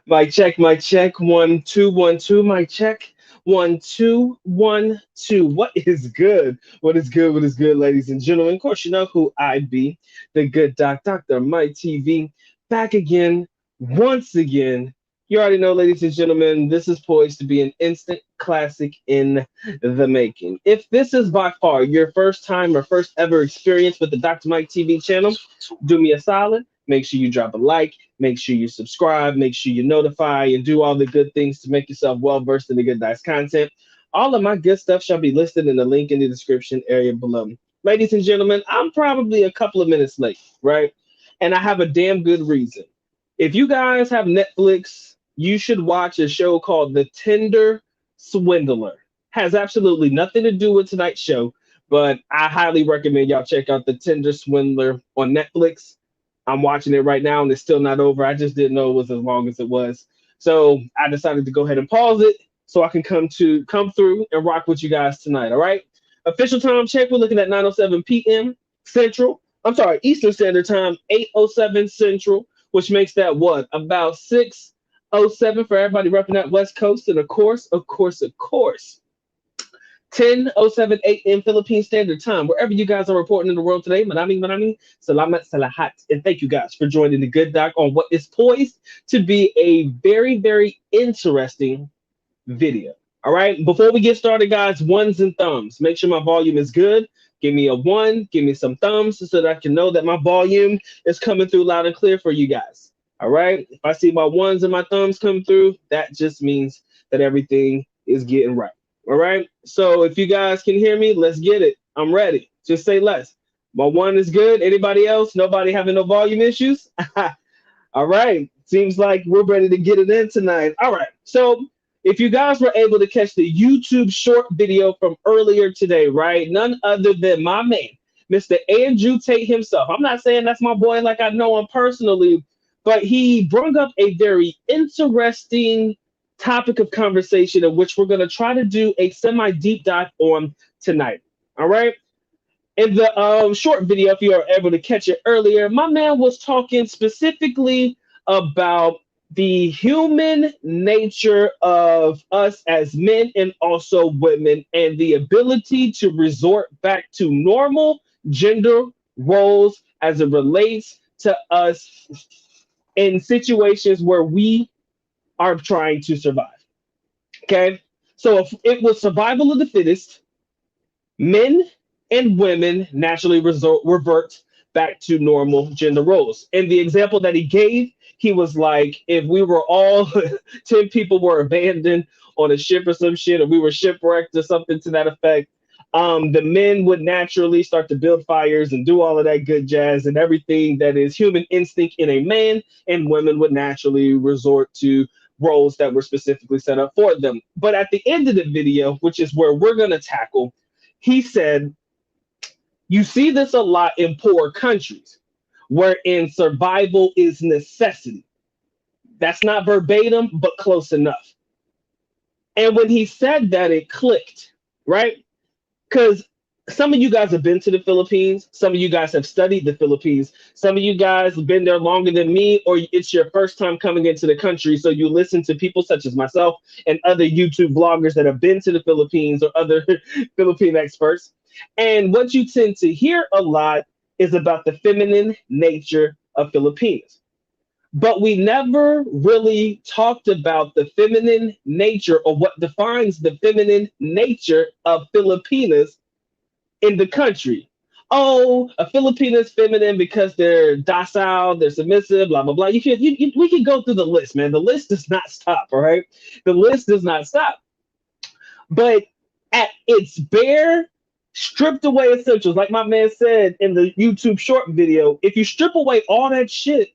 Mic check, mic check. 1 2 1 2. Mic check. 1 2 1 2. What is good? What is good? What is good, ladies and gentlemen? Of course, you know who I be. The good doc, Dr. Mike TV. Back again, once again. You already know, ladies and gentlemen, this is poised to be an instant classic in the making. If this is by far your first time or first ever experience with the Dr. Mike TV channel, do me a solid. Make sure you drop a like. Make sure you subscribe. Make sure you notify and do all the good things to make yourself well versed in the good dice content. All of my good stuff shall be listed in the link in the description area below. Ladies and gentlemen, I'm probably a couple of minutes late, right? And I have a damn good reason. If you guys have Netflix, you should watch a show called The Tinder Swindler. Has absolutely nothing to do with tonight's show, but I highly recommend y'all check out The Tinder Swindler on Netflix. I'm watching it right now and it's still not over. I just didn't know it was as long as it was. So I decided to go ahead and pause it so I can come through and rock with you guys tonight. All right. Official time check. We're looking at 9:07 p.m. Central. I'm sorry, Eastern Standard Time, 8:07 Central, which makes that what? About 6:07 for everybody repping that West Coast. And of course, 10:07 a.m. Philippine Standard Time. Wherever you guys are reporting in the world today, manami, salamat, salahat. And thank you guys for joining the Good Doc on what is poised to be a very, very interesting video. All right. Before we get started, guys, ones and thumbs. Make sure my volume is good. Give me a one. Give me some thumbs so that I can know that my volume is coming through loud and clear for you guys. All right. If I see my ones and my thumbs come through, that just means that everything is getting right. All right. So if you guys can hear me, let's get it. I'm ready. Just say less. My one is good. Anybody else? Nobody having no volume issues? All right. Seems like we're ready to get it in tonight. All right. So if you guys were able to catch the YouTube short video from earlier today, right? None other than my man, Mr. Andrew Tate himself. I'm not saying that's my boy like I know him personally, but he brought up a very interesting topic of conversation in which we're going to try to do a semi deep dive on tonight. All right. In the short video, if you are able to catch it earlier, my man was talking specifically about the human nature of us as men and also women, and the ability to resort back to normal gender roles as it relates to us in situations where we are trying to survive. Okay. So if it was survival of the fittest, men and women naturally revert back to normal gender roles. And the example that he gave, he was like, if we were all 10 people were abandoned on a ship or some shit, or we were shipwrecked or something to that effect, the men would naturally start to build fires and do all of that good jazz and everything that is human instinct in a man, and women would naturally resort to roles that were specifically set up for them. But at the end of the video, which is where we're going to tackle, he said, you see this a lot in poor countries, wherein survival is necessity. That's not verbatim, but close enough. And when he said that, it clicked, right? Because some of you guys have been to the Philippines. Some of you guys have studied the Philippines. Some of you guys have been there longer than me, or it's your first time coming into the country. So you listen to people such as myself and other YouTube vloggers that have been to the Philippines or other Philippine experts. And what you tend to hear a lot is about the feminine nature of Filipinos. But we never really talked about the feminine nature, or what defines the feminine nature of Filipinas in the country. Oh, a Filipino is feminine because they're docile, they're submissive, blah blah blah. We can go through the list, man. The list does not stop. All right, the list does not stop. But at its bare, stripped away essentials, like my man said in the YouTube short video, if you strip away all that shit,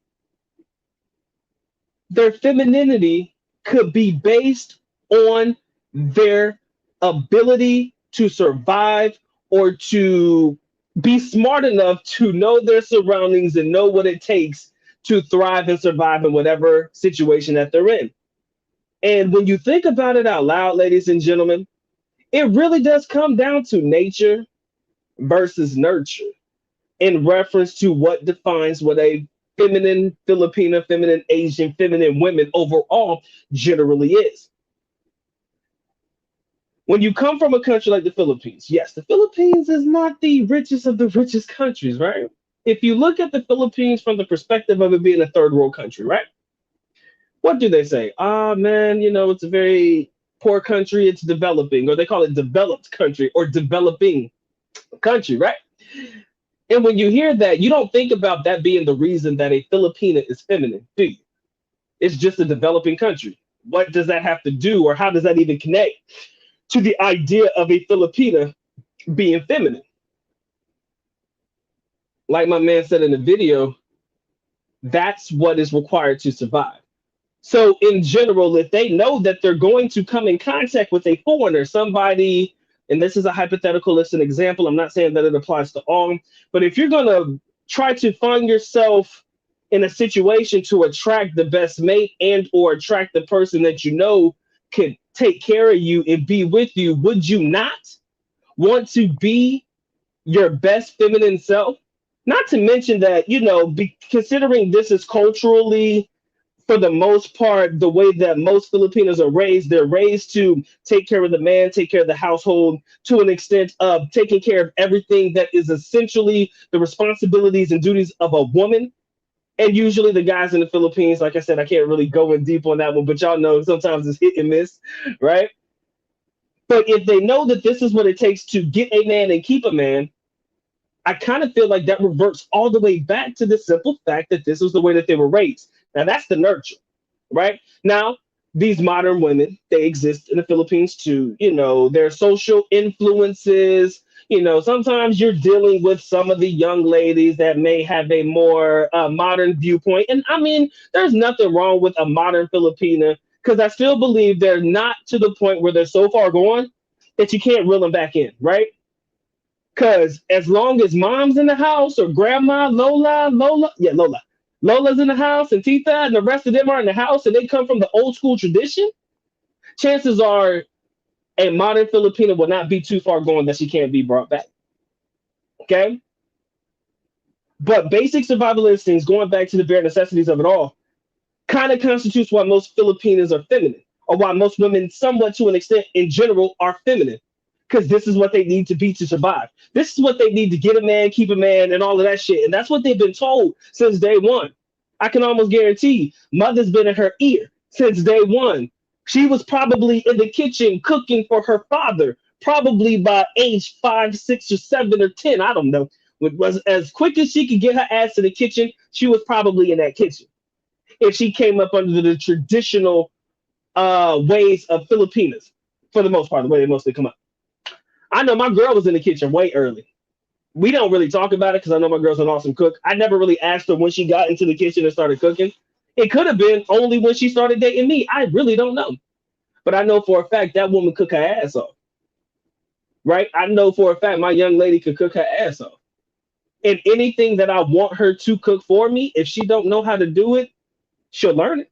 their femininity could be based on their ability to survive, or to be smart enough to know their surroundings and know what it takes to thrive and survive in whatever situation that they're in. And when you think about it out loud, ladies and gentlemen, it really does come down to nature versus nurture in reference to what defines what a feminine Filipina, feminine Asian, feminine women overall generally is. When you come from a country like the Philippines, yes, the Philippines is not the richest of the richest countries, right? If you look at the Philippines from the perspective of it being a third world country, right? What do they say? Ah, man, it's a very poor country, it's developing, or they call it developed country or developing country, right? And when you hear that, you don't think about that being the reason that a Filipina is feminine, do you? It's just a developing country. What does that have to do, or how does that even connect to the idea of a Filipina being feminine? Like my man said in the video, that's what is required to survive. So, in general, if they know that they're going to come in contact with a foreigner, somebody, and this is a hypothetical, it's an example, I'm not saying that it applies to all, but if you're going to try to find yourself in a situation to attract the best mate and or attract the person that you know could take care of you and be with you, would you not want to be your best feminine self? Not to mention that, considering this is culturally, for the most part, the way that most Filipinos are raised, they're raised to take care of the man, take care of the household, to an extent of taking care of everything that is essentially the responsibilities and duties of a woman. And usually the guys in the Philippines, like I said, I can't really go in deep on that one, but y'all know sometimes it's hit and miss, right? But if they know that this is what it takes to get a man and keep a man, I kind of feel like that reverts all the way back to the simple fact that this was the way that they were raised. Now that's the nurture, right? Now, these modern women, they exist in the Philippines too. Their social influences. Sometimes you're dealing with some of the young ladies that may have a more modern viewpoint. And I mean, there's nothing wrong with a modern Filipina because I still believe they're not to the point where they're so far gone that you can't reel them back in, right? Because as long as mom's in the house or grandma, Lola's in the house and Tita and the rest of them are in the house and they come from the old school tradition, chances are a modern Filipino will not be too far gone that she can't be brought back. Okay? But basic survival instincts, going back to the bare necessities of it all, kind of constitutes why most Filipinas are feminine, or why most women, somewhat to an extent in general, are feminine. Because this is what they need to be to survive. This is what they need to get a man, keep a man, and all of that shit. And that's what they've been told since day one. I can almost guarantee mother's been in her ear since day one. She was probably in the kitchen cooking for her father, probably by age 5, 6, or 7, or 10. I don't know. It was as quick as she could get her ass to the kitchen, she was probably in that kitchen. If she came up under the traditional ways of Filipinas, for the most part, the way they mostly come up. I know my girl was in the kitchen way early. We don't really talk about it because I know my girl's an awesome cook. I never really asked her when she got into the kitchen and started cooking. It could have been only when she started dating me. I really don't know. But I know for a fact that woman cook her ass off. Right? I know for a fact my young lady could cook her ass off. And anything that I want her to cook for me, if she don't know how to do it, she'll learn it.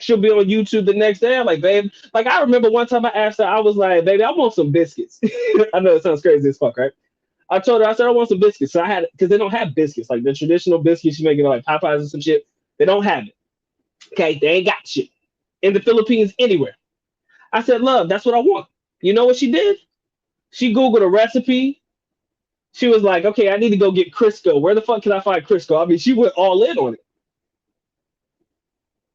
She'll be on YouTube the next day. I'm like, babe, like I remember one time I asked her, I was like, baby, I want some biscuits. I know it sounds crazy as fuck, right? I told her, I said, I want some biscuits. So I had, because they don't have biscuits, like the traditional biscuits you make it like Popeyes and some shit. They don't have it. Okay, they ain't got shit in the Philippines anywhere. I said, love, that's what I want. You know what she did? She Googled a recipe. She was like, okay, I need to go get Crisco. Where the fuck can I find Crisco? I mean, she went all in on it.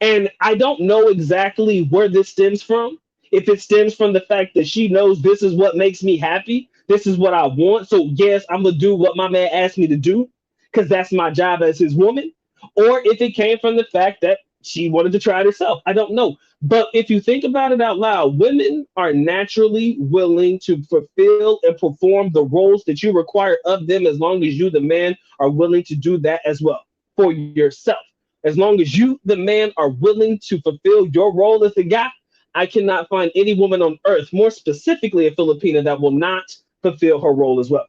And I don't know exactly where this stems from. If it stems from the fact that she knows this is what makes me happy, this is what I want. So, yes, I'm going to do what my man asked me to do because that's my job as his woman. Or if it came from the fact that she wanted to try it herself. I don't know. But if you think about it out loud, women are naturally willing to fulfill and perform the roles that you require of them as long as you, the man, are willing to do that as well for yourself. As long as you, the man, are willing to fulfill your role as the guy, I cannot find any woman on earth, more specifically a Filipina, that will not fulfill her role as well.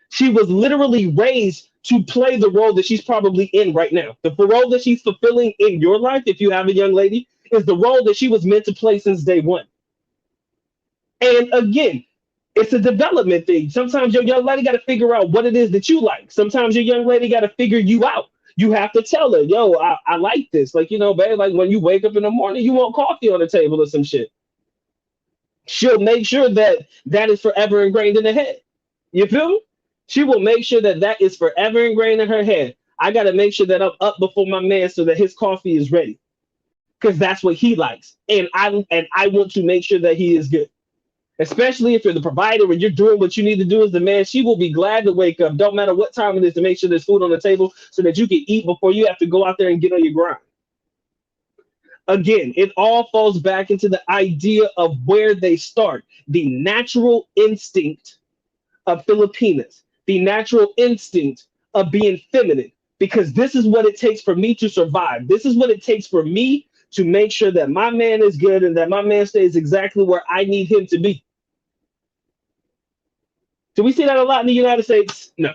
She was literally raised to play the role that she's probably in right now. The role that she's fulfilling in your life, if you have a young lady, is the role that she was meant to play since day one. And again, it's a development thing. Sometimes your young lady got to figure out what it is that you like. Sometimes your young lady got to figure you out. You have to tell her, yo, I like this. Like, babe, like when you wake up in the morning, you want coffee on the table or some shit. She'll make sure that that is forever ingrained in her head. You feel me? She will make sure that that is forever ingrained in her head. I got to make sure that I'm up before my man so that his coffee is ready because that's what he likes, and I want to make sure that he is good. Especially if you're the provider and you're doing what you need to do as the man, she will be glad to wake up. Don't matter what time it is to make sure there's food on the table so that you can eat before you have to go out there and get on your grind. Again, it all falls back into the idea of where they start. The natural instinct of Filipinas, the natural instinct of being feminine, because this is what it takes for me to survive. This is what it takes for me to make sure that my man is good and that my man stays exactly where I need him to be. Do we see that a lot in the United States? No,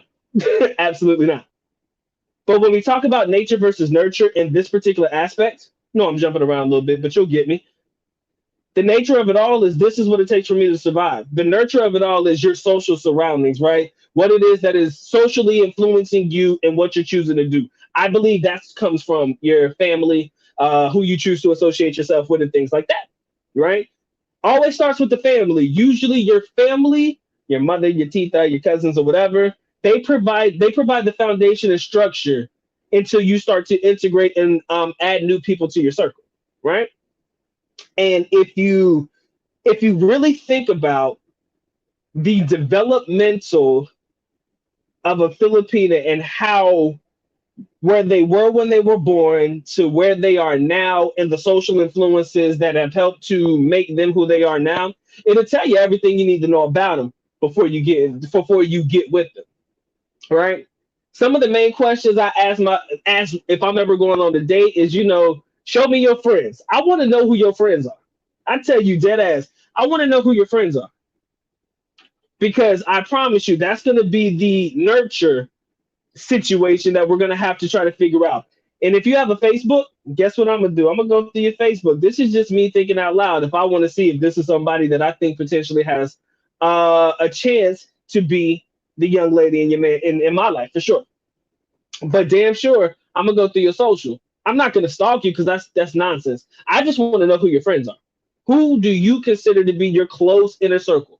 absolutely not. But when we talk about nature versus nurture in this particular aspect, no, I'm jumping around a little bit, but you'll get me. The nature of it all is this is what it takes for me to survive. The nurture of it all is your social surroundings, right? What it is that is socially influencing you and what you're choosing to do. I believe that comes from your family, who you choose to associate yourself with, and things like that, right? Always starts with the family. Usually, your family, your mother, your tita, your cousins, or whatever, they provide the foundation and structure until you start to integrate and add new people to your circle, right? And if you really think about the developmental of a Filipina and how where they were when they were born to where they are now and the social influences that have helped to make them who they are now, it'll tell you everything you need to know about them before you get with them, right? Some of the main questions I ask if I'm ever going on a date is, show me your friends. I want to know who your friends are. I tell you dead ass, I want to know who your friends are because I promise you that's going to be the nurture situation that we're going to have to try to figure out. And if you have a Facebook, guess what I'm going to do? I'm going to go through your Facebook. This is just me thinking out loud. If I want to see if this is somebody that I think potentially has a chance to be the young lady in your man in my life for sure. But damn sure, I'm gonna go through your social. I'm not gonna stalk you because that's nonsense. I just want to know who your friends are. Who do you consider to be your close inner circle?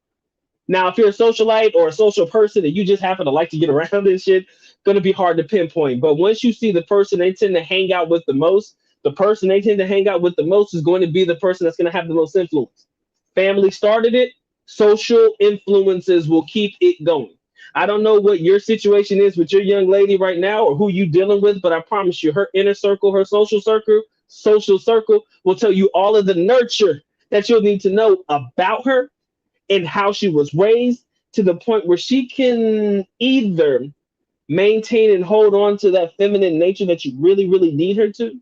Now, if you're a socialite or a social person and you just happen to like to get around this shit, gonna be hard to pinpoint. But once you see the person they tend to hang out with the most, the person they tend to hang out with the most is going to be the person that's gonna have the most influence. Family started it, social influences will keep it going. I don't know what your situation is with your young lady right now or who you dealing with, but I promise you, her inner circle, her social circle will tell you all of the nurture that you'll need to know about her and how she was raised to the point where she can either maintain and hold on to that feminine nature that you really, really need her to,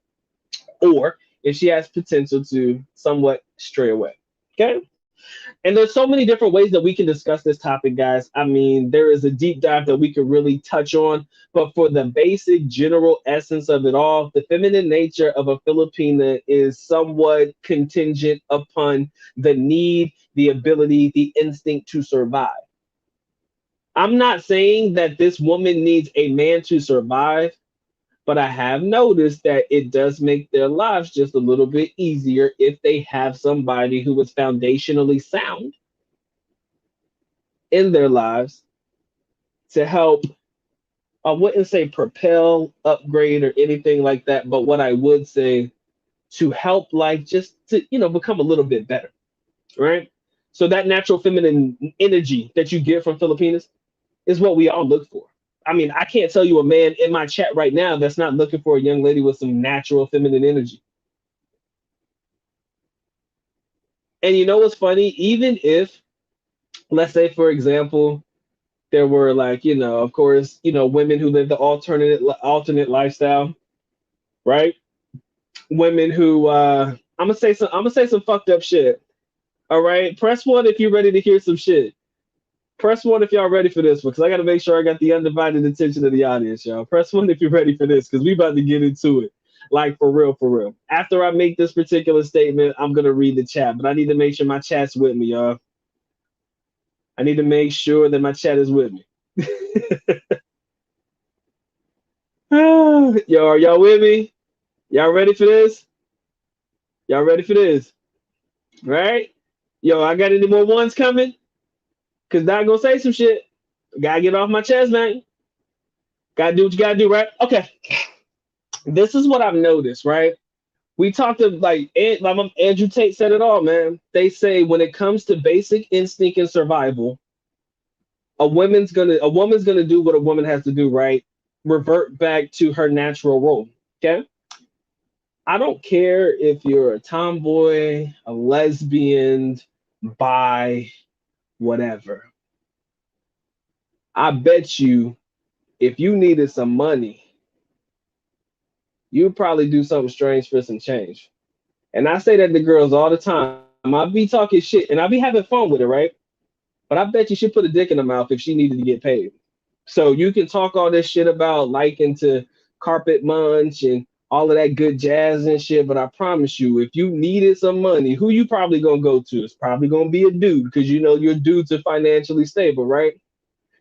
or if she has potential to somewhat stray away. Okay. And there's so many different ways that we can discuss this topic, guys. I mean, there is a deep dive that we could really touch on, but for the basic general essence of it all, the feminine nature of a Filipina is somewhat contingent upon the need, the ability, the instinct to survive. I'm not saying that this woman needs a man to survive, but I have noticed that it does make their lives just a little bit easier if they have somebody who is foundationally sound in their lives to help. I wouldn't say propel, upgrade, or anything like that, but what I would say to help life just to become a little bit better, right? So that natural feminine energy that you get from Filipinas is what we all look for. I mean, I can't tell you a man in my chat right now that's not looking for a young lady with some natural feminine energy. And you know what's funny? Even if, let's say, for example, there were like, of course, women who live the alternate lifestyle, right? Women who I'm gonna say some fucked up shit. All right. Press one if you're ready to hear some shit. Press one if y'all ready for this one, because I gotta make sure I got the undivided attention of the audience, y'all. Press one if you're ready for this, because we about to get into it. Like for real, for real. After I make this particular statement, I'm gonna read the chat, but I need to make sure my chat's with me, y'all. I need to make sure that my chat is with me. Yo, are y'all with me? Y'all ready for this? Y'all ready for this? Right? Yo, I got any more ones coming? Cause Doc gonna say some shit. Gotta get off my chest, man. Gotta do what you gotta do, right? Okay. This is what I've noticed, right? We talked of like Andrew Tate said it all, man. They say when it comes to basic instinct and survival, a woman's gonna do what a woman has to do, right? Revert back to her natural role. Okay. I don't care if you're a tomboy, a lesbian, bi, whatever. I bet you if you needed some money, you'd probably do something strange for some change. And I say that to girls all the time. I be talking shit and I be having fun with it, right? But I bet you she'd put a dick in her mouth if she needed to get paid. So you can talk all this shit about liking to carpet munch and all of that good jazz and shit, but I promise you, if you needed some money, who you probably gonna go to? It's probably gonna be a dude because you know your dudes are financially stable, right?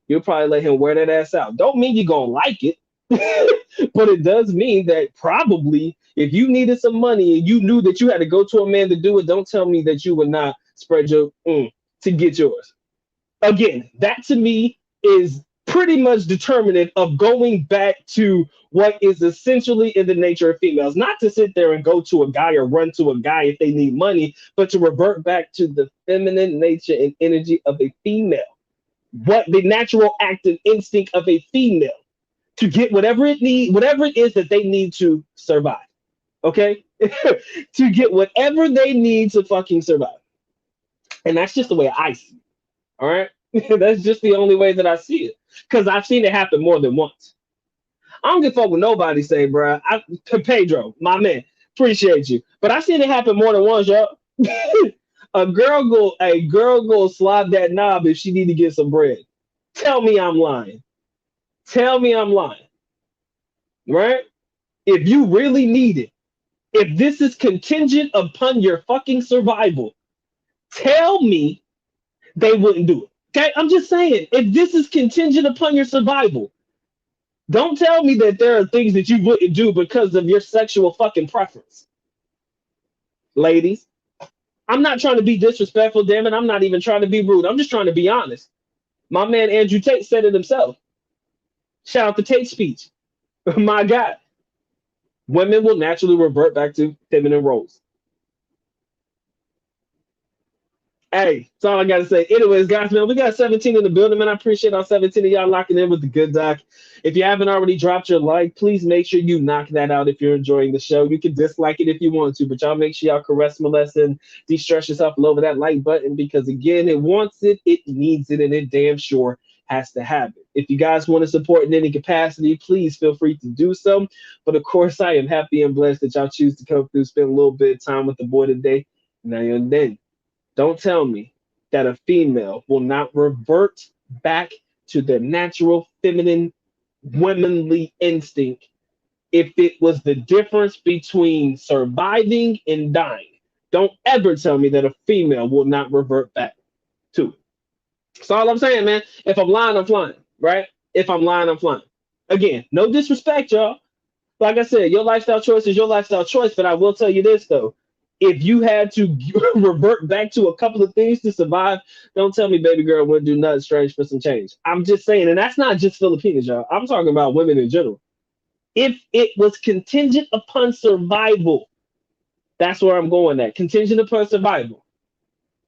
You'll probably let him wear that ass out. Don't mean you're gonna like it, but it does mean that probably if you needed some money and you knew that you had to go to a man to do it, don't tell me that you would not spread your to get yours. Again, that to me is pretty much determinant of going back to what is essentially in the nature of females. Not to sit there and go to a guy or run to a guy if they need money, but to revert back to the feminine nature and energy of a female. What the natural active instinct of a female to get whatever it is that they need to survive. Okay? To get whatever they need to fucking survive. And that's just the way I see it. All right. That's just the only way that I see it. Because I've seen it happen more than once. I don't give a fuck what nobody say, bro. Pedro, my man, appreciate you. But I've seen it happen more than once, y'all. A girl go slide that knob if she need to get some bread. Tell me I'm lying. Tell me I'm lying. Right? If you really need it, if this is contingent upon your fucking survival, tell me they wouldn't do it. Okay, I'm just saying, if this is contingent upon your survival, don't tell me that there are things that you wouldn't do because of your sexual fucking preference. Ladies, I'm not trying to be disrespectful, damn it. I'm not even trying to be rude. I'm just trying to be honest. My man Andrew Tate said it himself. Shout out to Tate speech. My God, women will naturally revert back to feminine roles. Hey, that's all I gotta say. Anyways, guys, man, we got 17 in the building, man. I appreciate all 17 of y'all locking in with the good doc. If you haven't already dropped your like, please make sure you knock that out if you're enjoying the show. You can dislike it if you want to, but y'all make sure y'all caress molest and de-stress yourself all over that like button because again, it wants it, it needs it, and it damn sure has to have it. If you guys want to support in any capacity, please feel free to do so. But of course, I am happy and blessed that y'all choose to come through, spend a little bit of time with the boy today. Now you're then. Don't tell me that a female will not revert back to their natural feminine womanly instinct if it was the difference between surviving and dying. Don't ever tell me that a female will not revert back to it. That's all I'm saying, man. If I'm lying, I'm flying, right? If I'm lying, I'm flying. Again, no disrespect, y'all. Like I said, your lifestyle choice is your lifestyle choice, but I will tell you this though. If you had to revert back to a couple of things to survive, don't tell me baby girl wouldn't do nothing strange for some change. I'm just saying, and that's not just Filipinas, y'all. I'm talking about women in general. If it was contingent upon survival, that's where I'm going at. Contingent upon survival.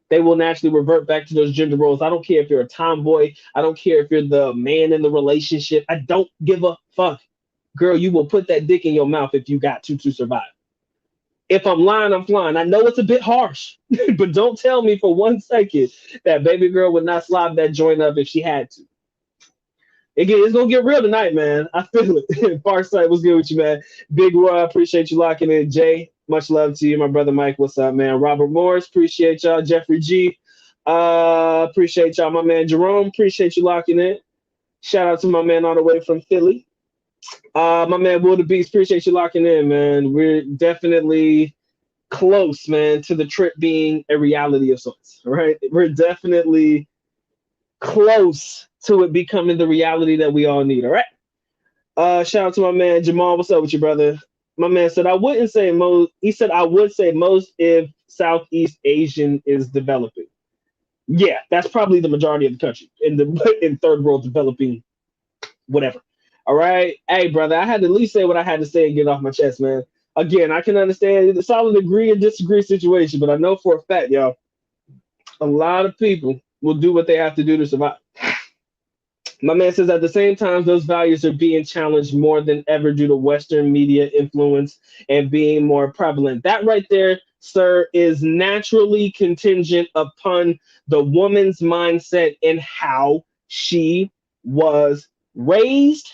They will naturally revert back to those gender roles. I don't care if you're a tomboy. I don't care if you're the man in the relationship. I don't give a fuck. Girl, you will put that dick in your mouth if you got to survive. If I'm lying, I'm flying. I know it's a bit harsh, but don't tell me for 1 second that baby girl would not slob that joint up if she had to. Again, it's gonna get real tonight, man. I feel it. Farsight, what's good with you, man? Big Roy, I appreciate you locking in. Jay, much love to you, my brother Mike. What's up, man? Robert Morris, appreciate y'all. Jeffrey G, appreciate y'all. My man Jerome, appreciate you locking in. Shout out to my man all the way from Philly. My man Will the Beast, appreciate you locking in, man. We're definitely close, man, to the trip being a reality of sorts, right? We're definitely close to it becoming the reality that we all need, all right? Shout out to my man Jamal. What's up with you, brother? My man said I wouldn't say most. He said I would say most if Southeast Asian is developing. Yeah, that's probably the majority of the country in the in third world developing whatever. All right, hey brother, I had to at least say what I had to say and get off my chest, man. Again, I can understand the solid agree or disagree situation, but I know for a fact, y'all, a lot of people will do what they have to do to survive. My man says at the same time, those values are being challenged more than ever due to Western media influence and being more prevalent. That right there, sir, is naturally contingent upon the woman's mindset and how she was raised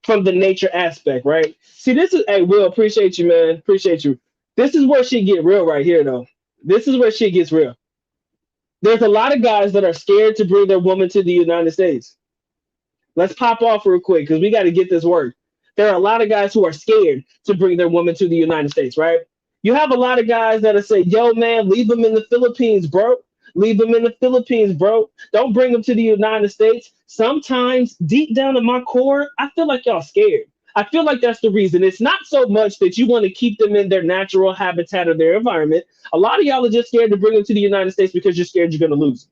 from the nature aspect, right? See, this is, hey, Will, appreciate you, man. Appreciate you. This is where shit get real right here, though. This is where shit gets real. There's a lot of guys that are scared to bring their woman to the United States. Let's pop off real quick because we got to get this work. There are a lot of guys who are scared to bring their woman to the United States, right? You have a lot of guys that'll say, yo, man, leave them in the Philippines, bro. Leave them in the Philippines, bro. Don't bring them to the United States. Sometimes, deep down in my core, I feel like y'all scared. I feel like that's the reason. It's not so much that you want to keep them in their natural habitat or their environment. A lot of y'all are just scared to bring them to the United States because you're scared you're going to lose them.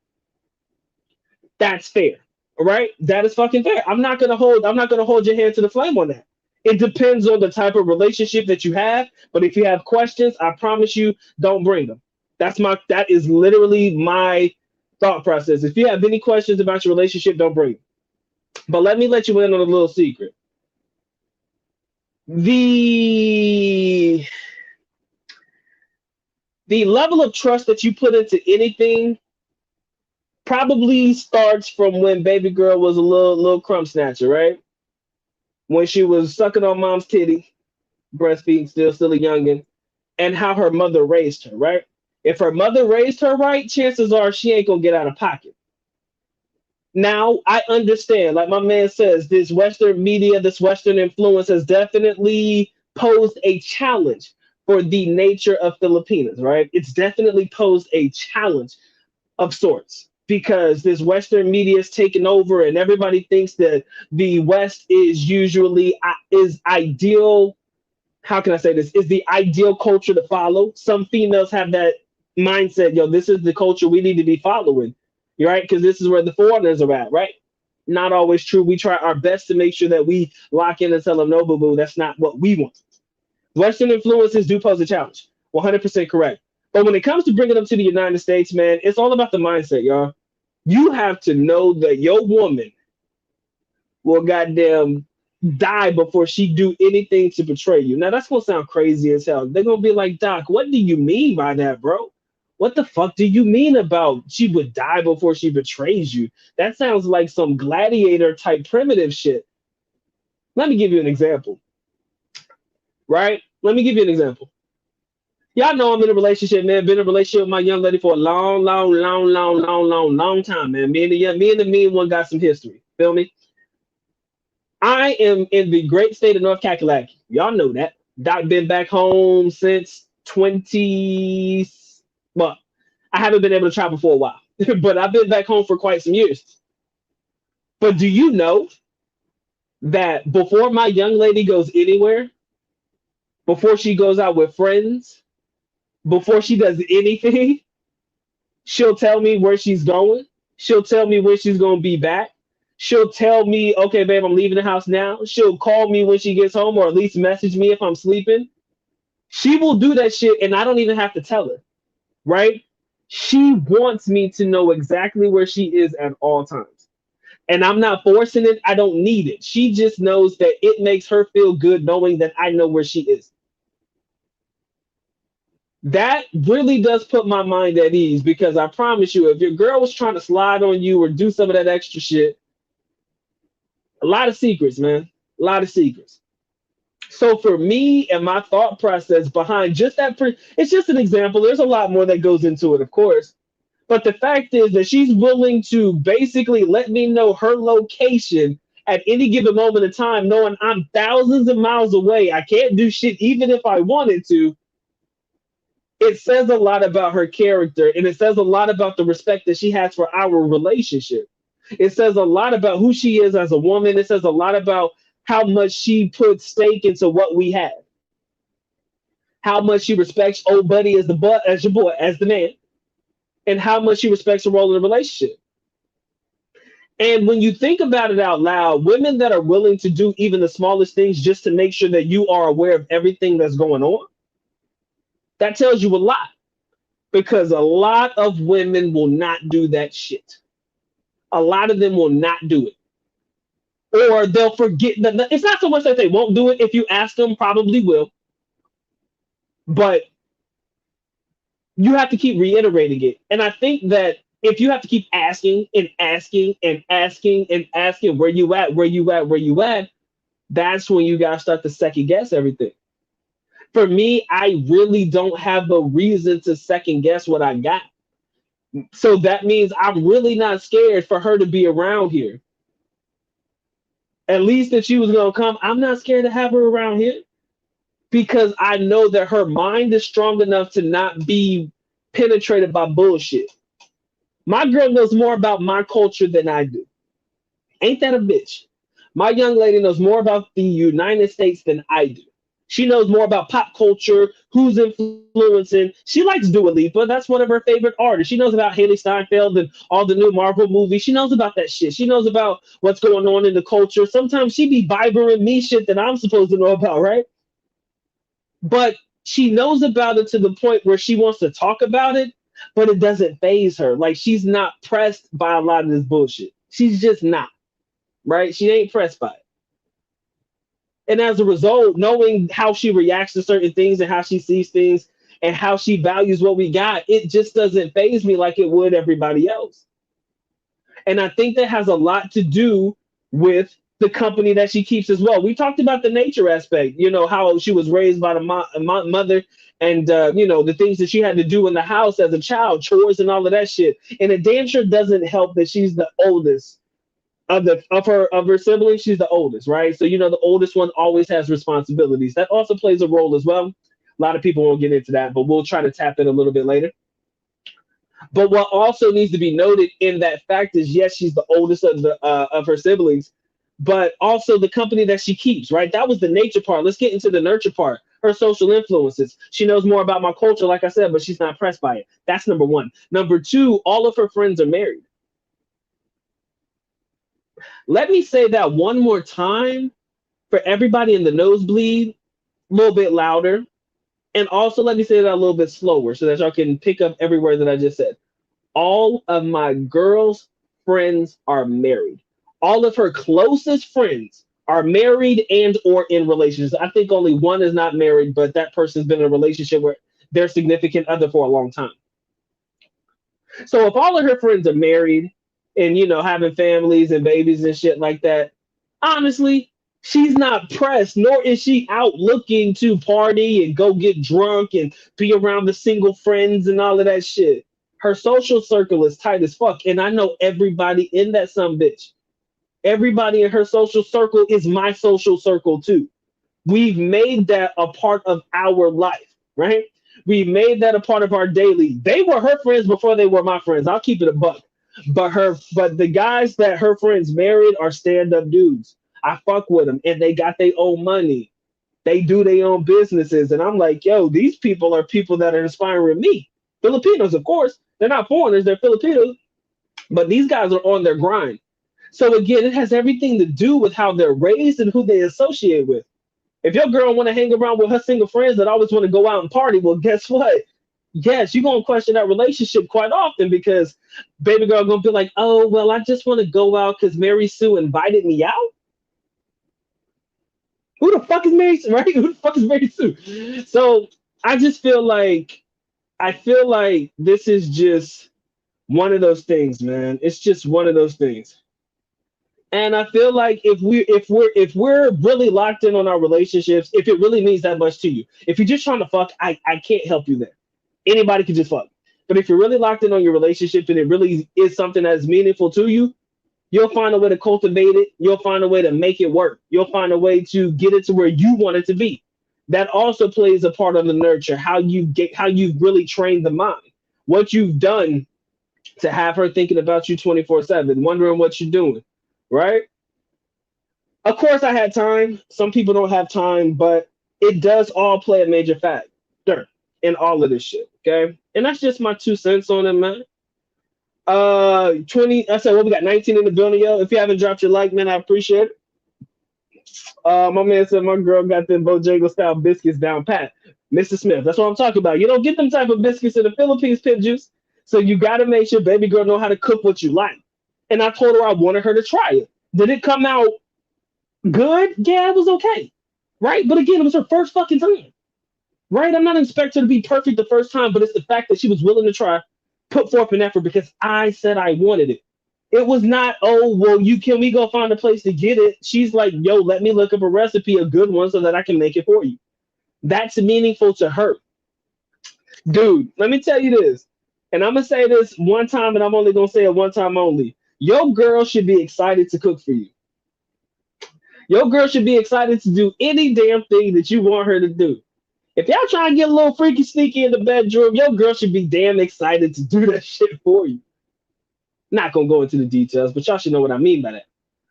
That's fair. All right? That is fucking fair. I'm not gonna hold your hand to the flame on that. It depends on the type of relationship that you have. But if you have questions, I promise you, don't bring them. That is literally my thought process. If you have any questions about your relationship, don't bring them. But let me let you in on a little secret. The the level of trust that you put into anything probably starts from when baby girl was a little crumb snatcher, right? When she was sucking on mom's titty, breastfeeding, still a youngin, and how her mother raised her, right? If her mother raised her right, chances are she ain't gonna get out of pocket. Now I understand, like my man says, this Western media, this Western influence has definitely posed a challenge for the nature of Filipinas, right? It's definitely posed a challenge of sorts because this Western media is taking over and everybody thinks that the West is usually is ideal. How can I say this? Is the ideal culture to follow. Some females have that mindset, yo, this is the culture we need to be following, right? Because this is where the foreigners are at, right? Not always true. We try our best to make sure that we lock in and tell them, no, boo boo, that's not what we want. Western influences do pose a challenge. 100% correct. But when it comes to bringing them to the United States, man, it's all about the mindset, y'all. You have to know that your woman will goddamn die before she do anything to betray you. Now that's gonna sound crazy as hell. They're gonna be like, Doc, what do you mean by that, bro? What the fuck do you mean about she would die before she betrays you? That sounds like some gladiator type primitive shit. Let me give you an example, right? Let me give you an example. Y'all know I'm in a relationship, man. Been in a relationship with my young lady for a long time, man. Me and the mean one got some history. Feel me? I am in the great state of North Kakalaki. Y'all know that. Doc been back home since 20. Well, I haven't been able to travel for a while, but I've been back home for quite some years. But do you know that before my young lady goes anywhere, before she goes out with friends, before she does anything, she'll tell me where she's going. She'll tell me when she's going to be back. She'll tell me, okay, babe, I'm leaving the house now. She'll call me when she gets home or at least message me if I'm sleeping. She will do that shit and I don't even have to tell her, right? She wants me to know exactly where she is at all times. And I'm not forcing it. I don't need it. She just knows that it makes her feel good knowing that I know where she is. That really does put my mind at ease because I promise you, if your girl was trying to slide on you or do some of that extra shit, a lot of secrets, man. A lot of secrets. So for me and my thought process behind just that, it's just an example. There's a lot more that goes into it, of course. But the fact is that she's willing to basically let me know her location at any given moment in time, knowing I'm thousands of miles away. I can't do shit even if I wanted to. It says a lot about her character and it says a lot about the respect that she has for our relationship. It says a lot about who she is as a woman. It says a lot about how much she puts stake into what we have, how much she respects old buddy as the butt, as your boy, as the man, and how much she respects the role in the relationship. And when you think about it out loud, women that are willing to do even the smallest things just to make sure that you are aware of everything that's going on, that tells you a lot, because a lot of women will not do that shit. A lot of them will not do it. Or they'll forget that it's not so much that they won't do it. If you ask them, probably will. But you have to keep reiterating it. And I think that if you have to keep asking and asking and asking and asking where you at, where you at, where you at, that's when you gotta start to second guess everything. For me, I really don't have a reason to second guess what I got. So that means I'm really not scared for her to be around here. At least if she was gonna come, I'm not scared to have her around here, because I know that her mind is strong enough to not be penetrated by bullshit. My girl knows more about my culture than I do. Ain't that a bitch? My young lady knows more about the United States than I do. She knows more about pop culture, who's influencing. She likes Dua Lipa. That's one of her favorite artists. She knows about Haley Steinfeld and all the new Marvel movies. She knows about that shit. She knows about what's going on in the culture. Sometimes she be vibering me shit that I'm supposed to know about, right? But she knows about it to the point where she wants to talk about it, but it doesn't phase her. Like, she's not pressed by a lot of this bullshit. She's just not, right? She ain't pressed by it. And as a result, knowing how she reacts to certain things and how she sees things and how she values what we got, it just doesn't phase me like it would everybody else. And I think that has a lot to do with the company that she keeps as well. We talked about the nature aspect, how she was raised by the mother, and the things that she had to do in the house as a child, chores and all of that shit. And it damn sure doesn't help that she's the oldest of her siblings. She's the oldest, right? So the oldest one always has responsibilities. That also plays a role as well. A lot of people won't get into that, but we'll try to tap in a little bit later. But what also needs to be noted in that fact is, yes, she's the oldest of her siblings, but also the company that she keeps, right? That was the nature part. Let's get into the nurture part. Her social influences. She knows more about my culture, like I said, but she's not pressed by it. That's number one. Number two, all of her friends are married. Let me say that one more time for everybody in the nosebleed, a little bit louder. And also let me say that a little bit slower so that y'all can pick up every word that I just said. All of my girls' friends are married. All of her closest friends are married and or in relationships. I think only one is not married, but that person's been in a relationship where their significant other for a long time. So if all of her friends are married and having families and babies and shit like that, honestly, she's not pressed, nor is she out looking to party and go get drunk and be around the single friends and all of that shit. Her social circle is tight as fuck, and I know everybody in that some bitch. Everybody in her social circle is my social circle too. We've made that a part of our life, right? We made that a part of our daily. They were her friends before they were my friends. I'll keep it a buck. But the guys that her friends married are stand-up dudes. I fuck with them, and they got their own money. They do their own businesses, and I'm like, yo, these people are people that are inspiring me. Filipinos, of course. They're not foreigners, they're Filipinos, but these guys are on their grind. So again, it has everything to do with how they're raised and who they associate with. If your girl want to hang around with her single friends that always want to go out and party, well, guess what? Yes, you're gonna question that relationship quite often, because baby girl gonna be like, oh well, I just want to go out because Mary Sue invited me out. Who the fuck is Mary Sue? Right? Who the fuck is Mary Sue? So I just feel like this is just one of those things, man. It's just one of those things. And I feel like if we're really locked in on our relationships, if it really means that much to you, if you're just trying to fuck, I can't help you there. Anybody can just fuck. But if you're really locked in on your relationship and it really is something that is meaningful to you, you'll find a way to cultivate it. You'll find a way to make it work. You'll find a way to get it to where you want it to be. That also plays a part of the nurture, how you've really trained the mind, what you've done to have her thinking about you 24/7, wondering what you're doing, right? Of course, I had time. Some people don't have time, but it does all play a major factor in all of this shit. Okay, and that's just my 2 cents on it, man. 20. I said, well, we got 19 in the building, yo. If you haven't dropped your like, man, I appreciate it. My man said my girl got them Bojangle style biscuits down pat. Mr. Smith, that's what I'm talking about. You don't get them type of biscuits in the Philippines, Pip Juice. So you gotta make sure baby girl know how to cook what you like. And I told her I wanted her to try it. Did it come out good? Yeah, it was okay. Right? But again, it was her first fucking time. Right? I'm not expecting her to be perfect the first time, but it's the fact that she was willing to try, put forth an effort because I said I wanted it. It was not, oh, well, you can we go find a place to get it? She's like, yo, let me look up a recipe, a good one, so that I can make it for you. That's meaningful to her. Dude, let me tell you this. And I'm gonna say this one time, and I'm only gonna say it one time only. Your girl should be excited to cook for you. Your girl should be excited to do any damn thing that you want her to do. If y'all trying to get a little freaky sneaky in the bedroom, your girl should be damn excited to do that shit for you. Not gonna go into the details, but y'all should know what I mean by that.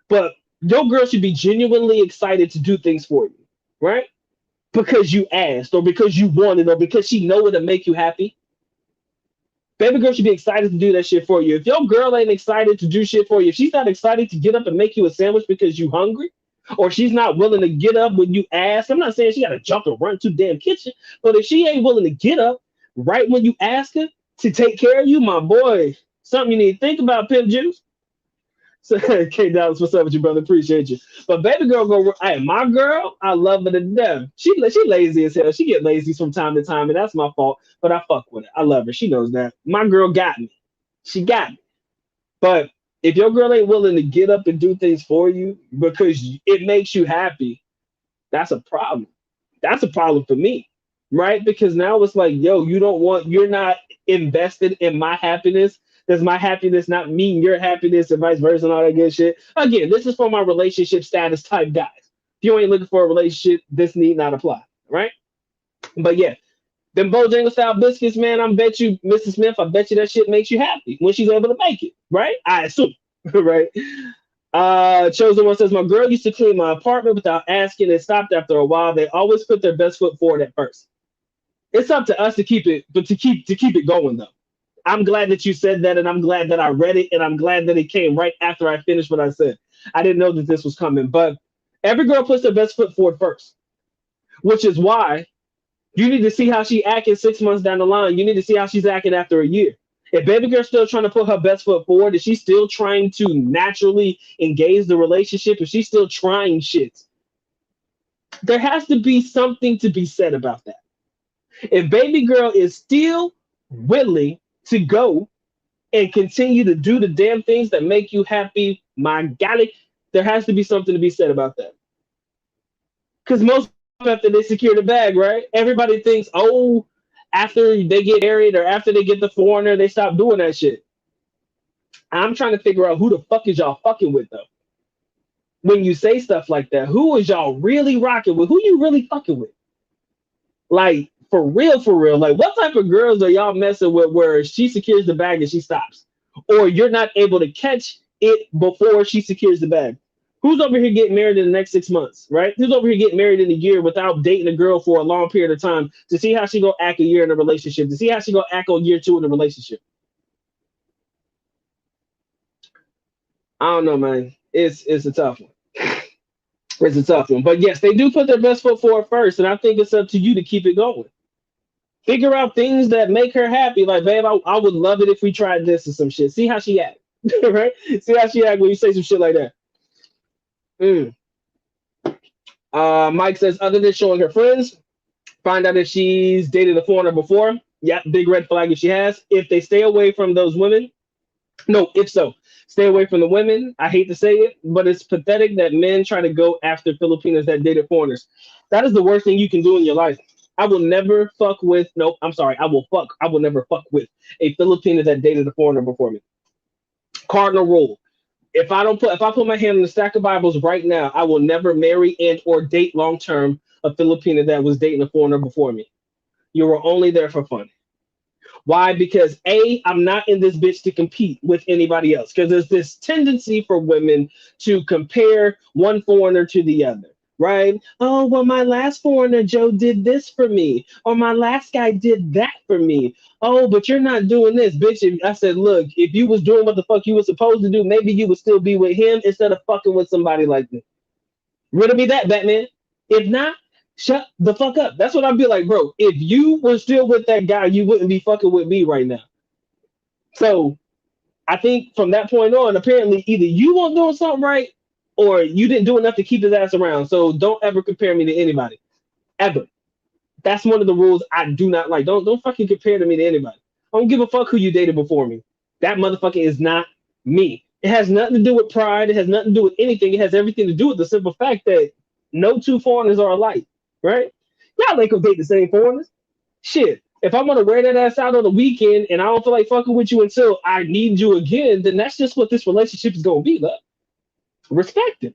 But your girl should be genuinely excited to do things for you, right? Because you asked, or because you wanted, or because she know it'll make you happy. Baby girl should be excited to do that shit for you. If your girl ain't excited to do shit for you, if she's not excited to get up and make you a sandwich because you hungry, or she's not willing to get up when you ask, I'm not saying she got to jump and run to the damn kitchen, but if she ain't willing to get up right when you ask her to take care of you, my boy, something you need to think about, Pimp Juice. So, K Dallas, what's up with you, brother? Appreciate you. But baby girl, go. Hey, my girl, I love her to death. She lazy as hell. She get lazy from time to time, and that's my fault. But I fuck with her. I love her. She knows that. My girl got me. She got me. But if your girl ain't willing to get up and do things for you because it makes you happy, that's a problem. That's a problem for me, right? Because now it's like, yo, you're not invested in my happiness. Does my happiness not mean your happiness and vice versa and all that good shit? Again, this is for my relationship status type guys. If you ain't looking for a relationship, this need not apply, right? But yeah, them Bojangles style biscuits, man, I bet you, Mrs. Smith, I bet you that shit makes you happy when she's able to make it, right? I assume, right? Chosen one says, my girl used to clean my apartment without asking and stopped after a while. They always put their best foot forward at first. It's up to us to keep it, but to keep it going though. I'm glad that you said that, and I'm glad that I read it, and I'm glad that it came right after I finished what I said. I didn't know that this was coming, but every girl puts their best foot forward first, which is why you need to see how she acting 6 months down the line. You need to see how she's acting after a year. If baby girl's still trying to put her best foot forward, if she's still trying to naturally engage the relationship, if she's still trying shit, there has to be something to be said about that. If baby girl is still willing to go and continue to do the damn things that make you happy, my golly, there has to be something to be said about that. Because most after they secure the bag, right? Everybody thinks, oh, after they get married or after they get the foreigner, they stop doing that shit. I'm trying to figure out who the fuck is y'all fucking with though. When you say stuff like that, who is y'all really rocking with? Who you really fucking with? Like for real, for real. Like what type of girls are y'all messing with where she secures the bag and she stops? Or you're not able to catch it before she secures the bag? Who's over here getting married in the next 6 months, right? Who's over here getting married in a year without dating a girl for a long period of time to see how she gonna act a year in a relationship, to see how she gonna act on year 2 in a relationship? I don't know, man. It's a tough one. It's a tough one. But yes, they do put their best foot forward first, and I think it's up to you to keep it going. Figure out things that make her happy. Like, babe, I would love it if we tried this or some shit. See how she act, right? See how she act when you say some shit like that. Mm. Mike says, other than showing her friends, find out if she's dated a foreigner before. Yeah, big red flag if she has. If they stay away from those women, no, if so, stay away from the women. I hate to say it, but it's pathetic that men try to go after Filipinas that dated foreigners. That is the worst thing you can do in your life. I will never fuck with, nope, I'm sorry, I will never fuck with a Filipina that dated a foreigner before me. Cardinal rule. If I put my hand on the stack of Bibles right now, I will never marry and or date long term a Filipina that was dating a foreigner before me. You were only there for fun. Why? Because A, I'm not in this bitch to compete with anybody else. Because there's this tendency for women to compare one foreigner to the other. Right? Oh, well, my last foreigner, Joe, did this for me. Or my last guy did that for me. Oh, but you're not doing this, bitch. I said, look, if you was doing what the fuck you was supposed to do, maybe you would still be with him instead of fucking with somebody like me. Riddle me that, Batman. If not, shut the fuck up. That's what I'd be like, bro. If you were still with that guy, you wouldn't be fucking with me right now. So I think from that point on, apparently either you weren't doing something right or you didn't do enough to keep his ass around. So don't ever compare me to anybody. Ever. That's one of the rules I do not like. Don't fucking compare to me to anybody. I don't give a fuck who you dated before me. That motherfucker is not me. It has nothing to do with pride. It has nothing to do with anything. It has everything to do with the simple fact that no two foreigners are alike, right? Y'all ain't gonna date the same foreigners. Shit. If I want to wear that ass out on the weekend and I don't feel like fucking with you until I need you again, then that's just what this relationship is gonna be, love. Respect it.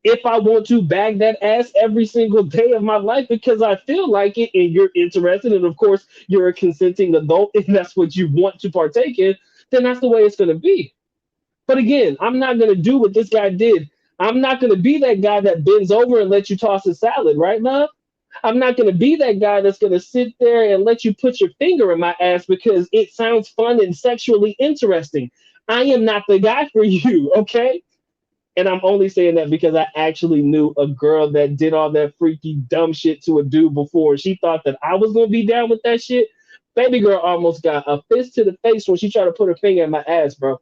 If I want to bag that ass every single day of my life because I feel like it and you're interested, and of course you're a consenting adult and that's what you want to partake in, then that's the way it's going to be. But again, I'm not going to do what this guy did. I'm not going to be that guy that bends over and lets you toss a salad, right, love? I'm not going to be that guy that's going to sit there and let you put your finger in my ass because it sounds fun and sexually interesting. I am not the guy for you, okay? And I'm only saying that because I actually knew a girl that did all that freaky dumb shit to a dude before. She thought that I was gonna be down with that shit. Baby girl almost got a fist to the face when she tried to put her finger in my ass, bro.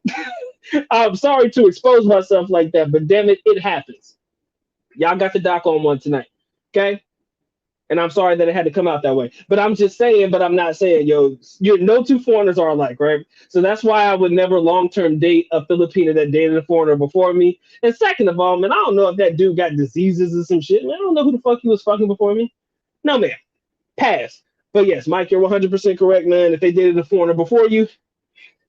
I'm sorry to expose myself like that, but damn it, it happens. Y'all got the doc on one tonight. Okay? And I'm sorry that it had to come out that way. But I'm just saying, but I'm not saying, yo, you no two foreigners are alike, right? So that's why I would never long term date a Filipina that dated a foreigner before me. And second of all, man, I don't know if that dude got diseases or some shit. Man, I don't know who the fuck he was fucking before me. No, man. Pass. But yes, Mike, you're 100% correct, man. If they dated a foreigner before you,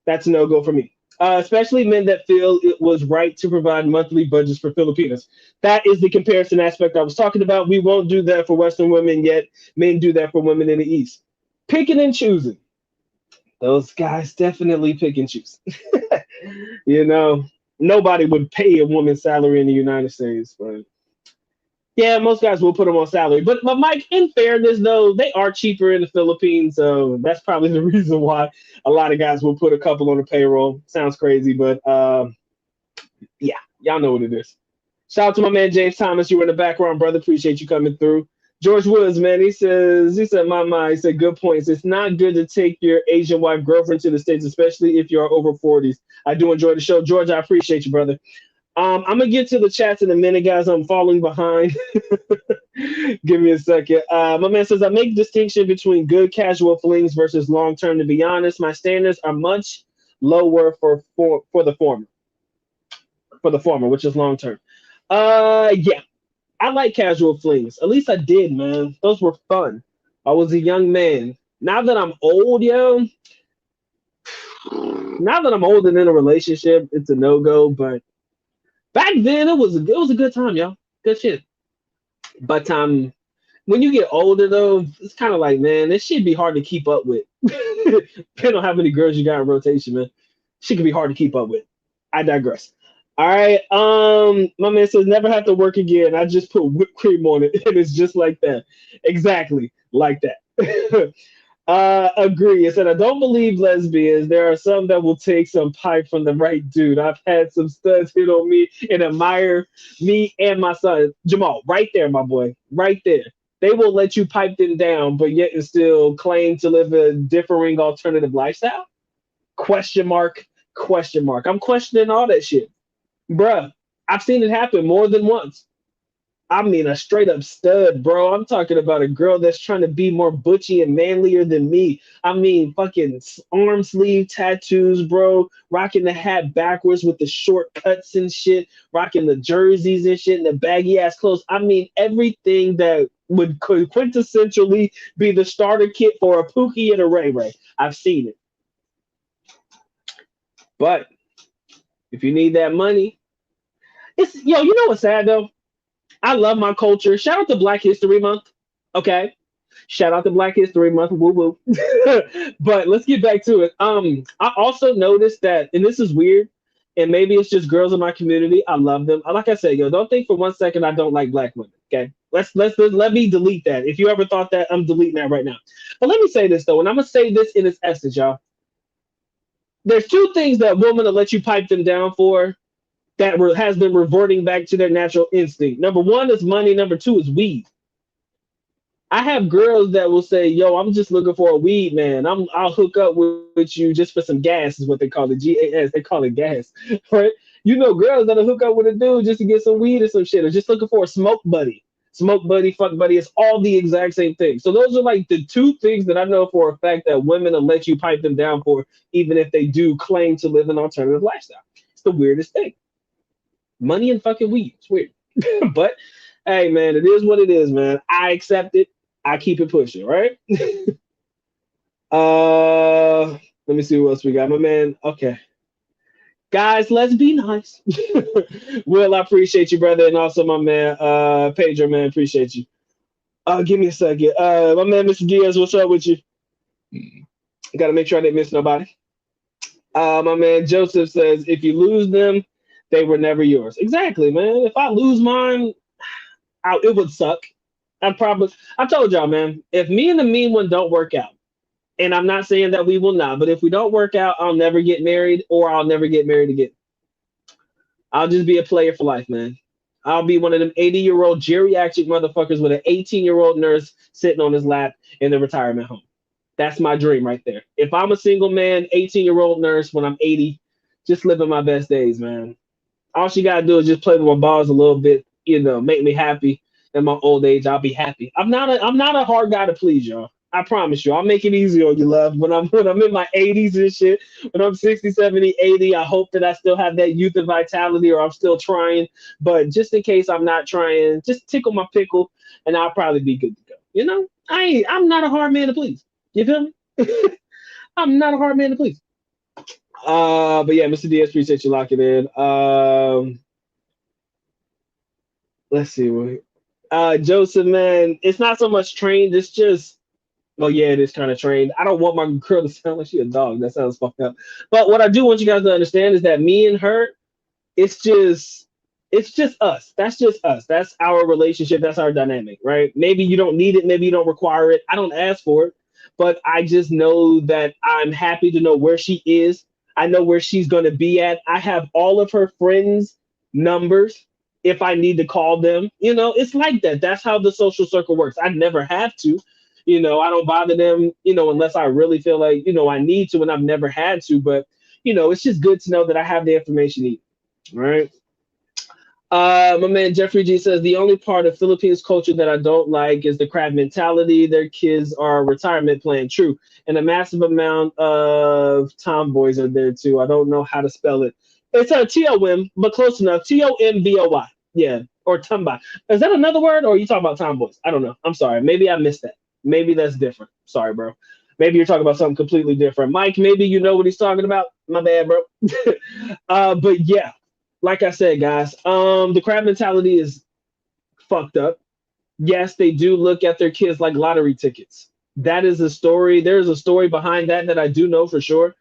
that's a no go for me. Especially men that feel it was right to provide monthly budgets for Filipinas. That is the comparison aspect I was talking about. We won't do that for Western women yet. Men do that for women in the East. Picking and choosing. Those guys definitely pick and choose. You know, nobody would pay a woman's salary in the United States, but yeah, most guys will put them on salary. But Mike, in fairness though, they are cheaper in the Philippines, so that's probably the reason why a lot of guys will put a couple on the payroll. Sounds crazy, but yeah, y'all know what it is. Shout out to my man James Thomas. You were in the background, brother. Appreciate you coming through. George Woods, man, he said, my mind, he said, good points. It's not good to take your Asian wife girlfriend to the States, especially if you're over 40s. I do enjoy the show. George, I appreciate you, brother. I'm gonna get to the chats in a minute, guys. I'm falling behind. Give me a second. My man says I make distinction between good casual flings versus long term. To be honest, my standards are much lower for the former. For the former, which is long term. Yeah, I like casual flings. At least I did, man. Those were fun. I was a young man. Now that I'm old, yo. Now that I'm old and in a relationship, it's a no go. But back then, it was a good time, y'all. Good shit. But when you get older though, it's kind of like, man, this should be hard to keep up with. Depending on how many girls you got in rotation, man. She can be hard to keep up with. I digress. All right. My man says never have to work again. I just put whipped cream on it, and it's just like that. Exactly like that. Agree. I said I don't believe lesbians. There are some that will take some pipe from the right dude. I've had some studs hit on me and admire me and my son Jamal. Right there, my boy. Right there. They will let you pipe them down, but yet and still claim to live a differing alternative lifestyle. Question mark. Question mark. I'm questioning all that shit, bruh. I've seen it happen more than once. I mean, a straight up stud, bro. I'm talking about a girl that's trying to be more butchy and manlier than me. I mean, fucking arm sleeve tattoos, bro. Rocking the hat backwards with the short cuts and shit. Rocking the jerseys and shit and the baggy ass clothes. I mean, everything that could quintessentially be the starter kit for a Pookie and a Ray Ray. I've seen it. But if you need that money, you know what's sad though? I love my culture. Shout out to Black History Month. Okay. Shout out to Black History Month, woo woo. But let's get back to it. I also noticed that, and this is weird, and maybe it's just girls in my community. I love them. Like I said, yo, don't think for one second I don't like black women. Okay, let me delete that. If you ever thought that, I'm deleting that right now. But let me say this though, and I'm gonna say this in its essence, y'all. There's two things that women will let you pipe them down for that has been reverting back to their natural instinct. Number one is money. Number two is weed. I have girls that will say, "Yo, I'm just looking for a weed man. I'll hook up with you just for some gas," is what they call it. GAS. They call it gas, right? You know, girls that'll hook up with a dude just to get some weed or some shit, or just looking for a smoke buddy. Smoke buddy, fuck buddy. It's all the exact same thing. So those are like the two things that I know for a fact that women will let you pipe them down for, even if they do claim to live an alternative lifestyle. It's the weirdest thing. Money and fucking weed. It's weird. But hey, man, it is what it is, man. I accept it. I keep it pushing, right? Let me see what else we got. My man, okay. Guys, let's be nice. Will, I appreciate you, brother, and also my man, Pedro, man, appreciate you. Give me a second. My man, Mr. Diaz, what's up with you? Got to make sure I didn't miss nobody. My man Joseph says, if you lose them, they were never yours. Exactly, man. If I lose mine, it would suck. I told y'all, man, if me and the mean one don't work out, and I'm not saying that we will not, but if we don't work out, I'll never get married or I'll never get married again. I'll just be a player for life, man. I'll be one of them 80-year-old geriatric motherfuckers with an 18-year-old nurse sitting on his lap in the retirement home. That's my dream right there. If I'm a single man, 18-year-old nurse when I'm 80, just living my best days, man. All she gotta do is just play with my balls a little bit, make me happy. In my old age, I'll be happy. I'm not a hard guy to please, y'all. I promise you. I'll make it easy on you, love. When I'm in my 80s and shit, when I'm 60, 70, 80, I hope that I still have that youth and vitality or I'm still trying. But just in case I'm not trying, just tickle my pickle and I'll probably be good to go. I'm not a hard man to please. You feel me? I'm not a hard man to please. But yeah, Mr. Diaz, appreciate you locking in. Let's see. Joseph, man, it's not so much trained. It's just, well, yeah, it is kind of trained. I don't want my girl to sound like she a dog. That sounds fucked up. But what I do want you guys to understand is that me and her, it's just, it's just us. That's just us. That's our relationship. That's our dynamic, right? Maybe you don't need it. Maybe you don't require it. I don't ask for it, but I just know that I'm happy to know where she is. I know where she's going to be at. I have all of her friends' numbers if I need to call them. It's like that. That's how the social circle works. I never have to. I don't bother them, unless I really feel like, I need to, and I've never had to. But, it's just good to know that I have the information needed. Right. My man Jeffrey G says the only part of Philippines culture that I don't like is the crab mentality. Their kids are a retirement plan. True. And a massive amount of tomboys are there too. I don't know how to spell it. It's a T-O-M, but close enough. Tomboy. Yeah. Or tumbai. Is that another word or are you talking about tomboys? I don't know. I'm sorry. Maybe I missed that. Maybe that's different. Sorry, bro. Maybe you're talking about something completely different. Mike, maybe you know what he's talking about. My bad, bro. But yeah, like I said, guys, the crab mentality is fucked up. Yes, they do look at their kids like lottery tickets. That is a story. There's a story behind that I do know for sure.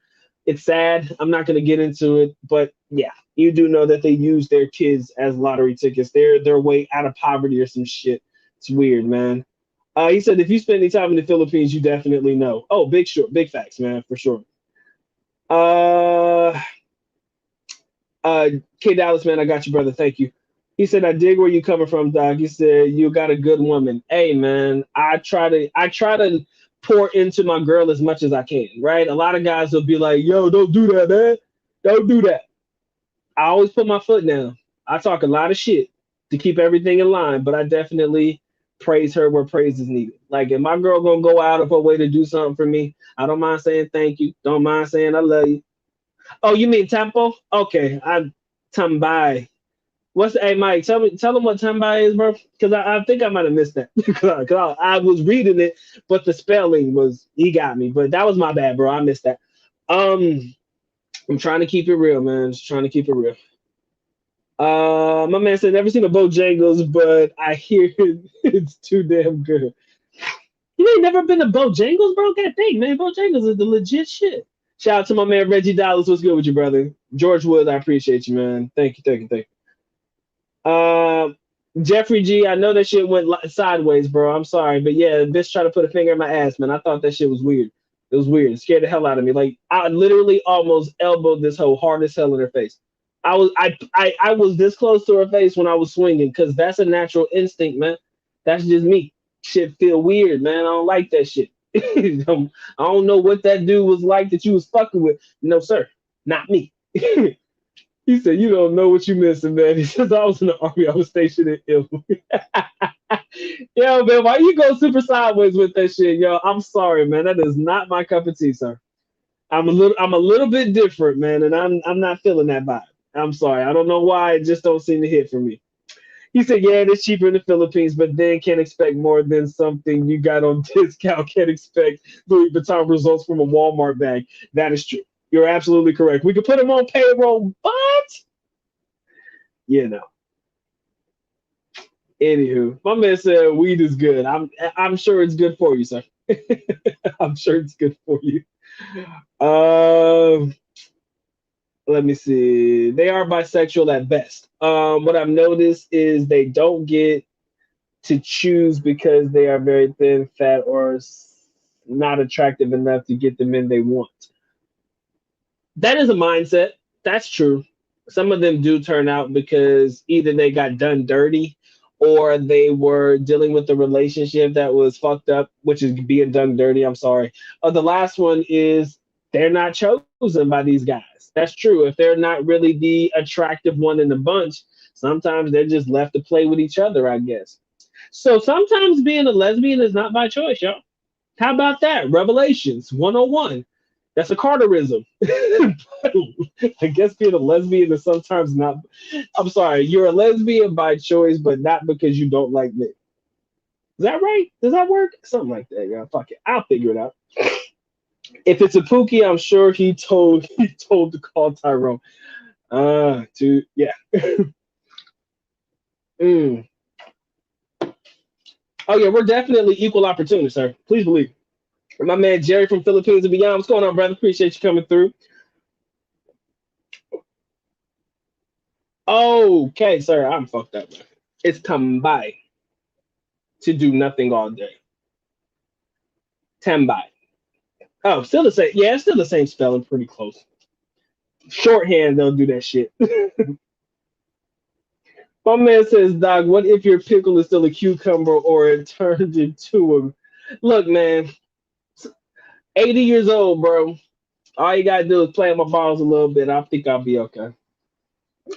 It's sad. I'm not going to get into it, but yeah, you do know that they use their kids as lottery tickets. They're their way out of poverty or some shit. It's weird, man. He said if you spend any time in the Philippines, you definitely know. Oh, big facts, man, for sure. Uh, K Dallas, man, I got you, brother. Thank you. He said, I dig where you coming from, dog. He said, you got a good woman. Hey, man, I try to pour into my girl as much as I can, right? A lot of guys will be like, yo, don't do that, man. Don't do that. I always put my foot down. I talk a lot of shit to keep everything in line, but I definitely praise her where praise is needed. Like if my girl gonna go out of her way to do something for me, I don't mind saying thank you. Don't mind saying I love you. Oh, you mean tempo? Okay, I tambai. Hey Mike? Tell them what tambai is, bro. Because I think I might have missed that. Because I was reading it, but the spelling was he got me. But that was my bad, bro. I missed that. Um, I'm trying to keep it real, man. Just trying to keep it real. My man said never seen a Bojangles, but I hear it's too damn good. You ain't never been to Bojangles, bro? God dang, man. Bojangles is the legit shit. Shout out to my man Reggie Dollars. What's good with you, brother? George Woods, I appreciate you, man. Thank you, thank you, thank you. Jeffrey G, I know that shit went sideways, bro. I'm sorry, but yeah, bitch tried to put a finger in my ass, man. I thought that shit was weird. It was weird. It scared the hell out of me. Like I literally almost elbowed this hoe hard as hell in her face. I was this close to her face when I was swinging because that's a natural instinct, man. That's just me. Shit feel weird, man. I don't like that shit. I don't know what that dude was like that you was fucking with. No, sir, not me. He said, "You don't know what you missing, man." He says, "I was in the army. I was stationed in Italy." Yo, man, why you go super sideways with that shit, yo? I'm sorry, man. That is not my cup of tea, sir. I'm a little bit different, man, and I'm not feeling that vibe. I'm sorry. I don't know why. It just don't seem to hit for me. He said, "Yeah, it's cheaper in the Philippines, but then can't expect more than something you got on discount. Can't expect Louis Vuitton results from a Walmart bag." That is true. You're absolutely correct. We could put him on payroll, but you know. Anywho, my man said weed is good. I'm sure it's good for you, sir. I'm sure it's good for you. Um, Let me see. They are bisexual at best. What I've noticed is they don't get to choose because they are very thin, fat, or not attractive enough to get the men they want. That is a mindset. That's true. Some of them do turn out because either they got done dirty or they were dealing with a relationship that was fucked up, which is being done dirty. I'm sorry. The last one is they're not chosen by these guys. That's true. If they're not really the attractive one in the bunch, sometimes they're just left to play with each other, I guess. So sometimes being a lesbian is not by choice, y'all. How about that? Revelations 101. That's a Carterism. I guess being a lesbian is sometimes not. I'm sorry, you're a lesbian by choice, but not because you don't like men. Is that right? Does that work? Something like that, yeah. Fuck it. I'll figure it out. If it's a Pookie, I'm sure he told to call Tyrone. To yeah. Mm. Oh yeah, we're definitely equal opportunity, sir. Please believe. My man Jerry from Philippines and beyond. What's going on, brother? Appreciate you coming through. Okay, sir, I'm fucked up, man. It's tambay to do nothing all day. Tambay. Oh, still the same. Yeah, it's still the same spelling, pretty close. Shorthand, they'll do that shit. My man says, Doc, what if your pickle is still a cucumber or it turned into a. Look, man, 80 years old, bro. All you gotta do is play in my balls a little bit. I think I'll be okay.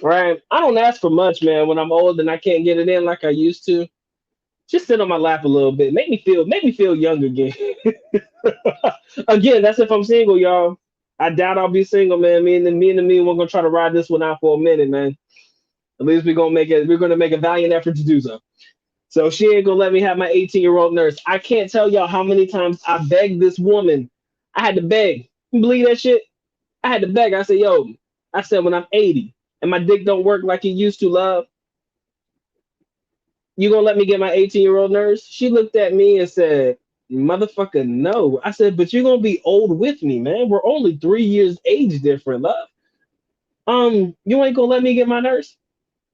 Right? I don't ask for much, man. When I'm old and I can't get it in like I used to, just sit on my lap a little bit. Make me feel young again. Again, that's if I'm single, y'all. I doubt I'll be single, man. Me, we're gonna try to ride this one out for a minute, man. At least we're gonna make it. We're gonna make a valiant effort to do so. So she ain't gonna let me have my 18-year-old nurse. I can't tell y'all how many times I begged this woman. I had to beg. You believe that shit? I had to beg. I said, yo, I said when I'm 80 and my dick don't work like it used to, love, you gonna let me get my 18-year-old nurse? She looked at me and said, motherfucker, no. I said, but you're gonna be old with me, man. We're only 3 years age different, love. You ain't gonna let me get my nurse?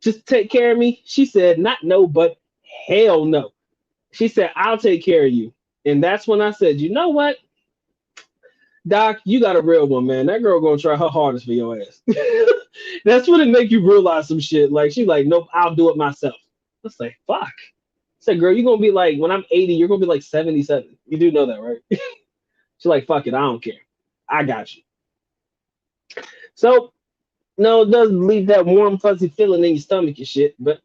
Just take care of me? She said, not no, but hell no. She said, I'll take care of you. And that's when I said, you know what? Doc, you got a real one, man. That girl gonna try her hardest for your ass. That's when it make you realize some shit. Like she like, nope, I'll do it myself. I was like, fuck. I said, girl, you're gonna be like, when I'm 80, you're gonna be like 77. You do know that, right? She's like, fuck it, I don't care. I got you. So no, it does leave that warm, fuzzy feeling in your stomach and shit. But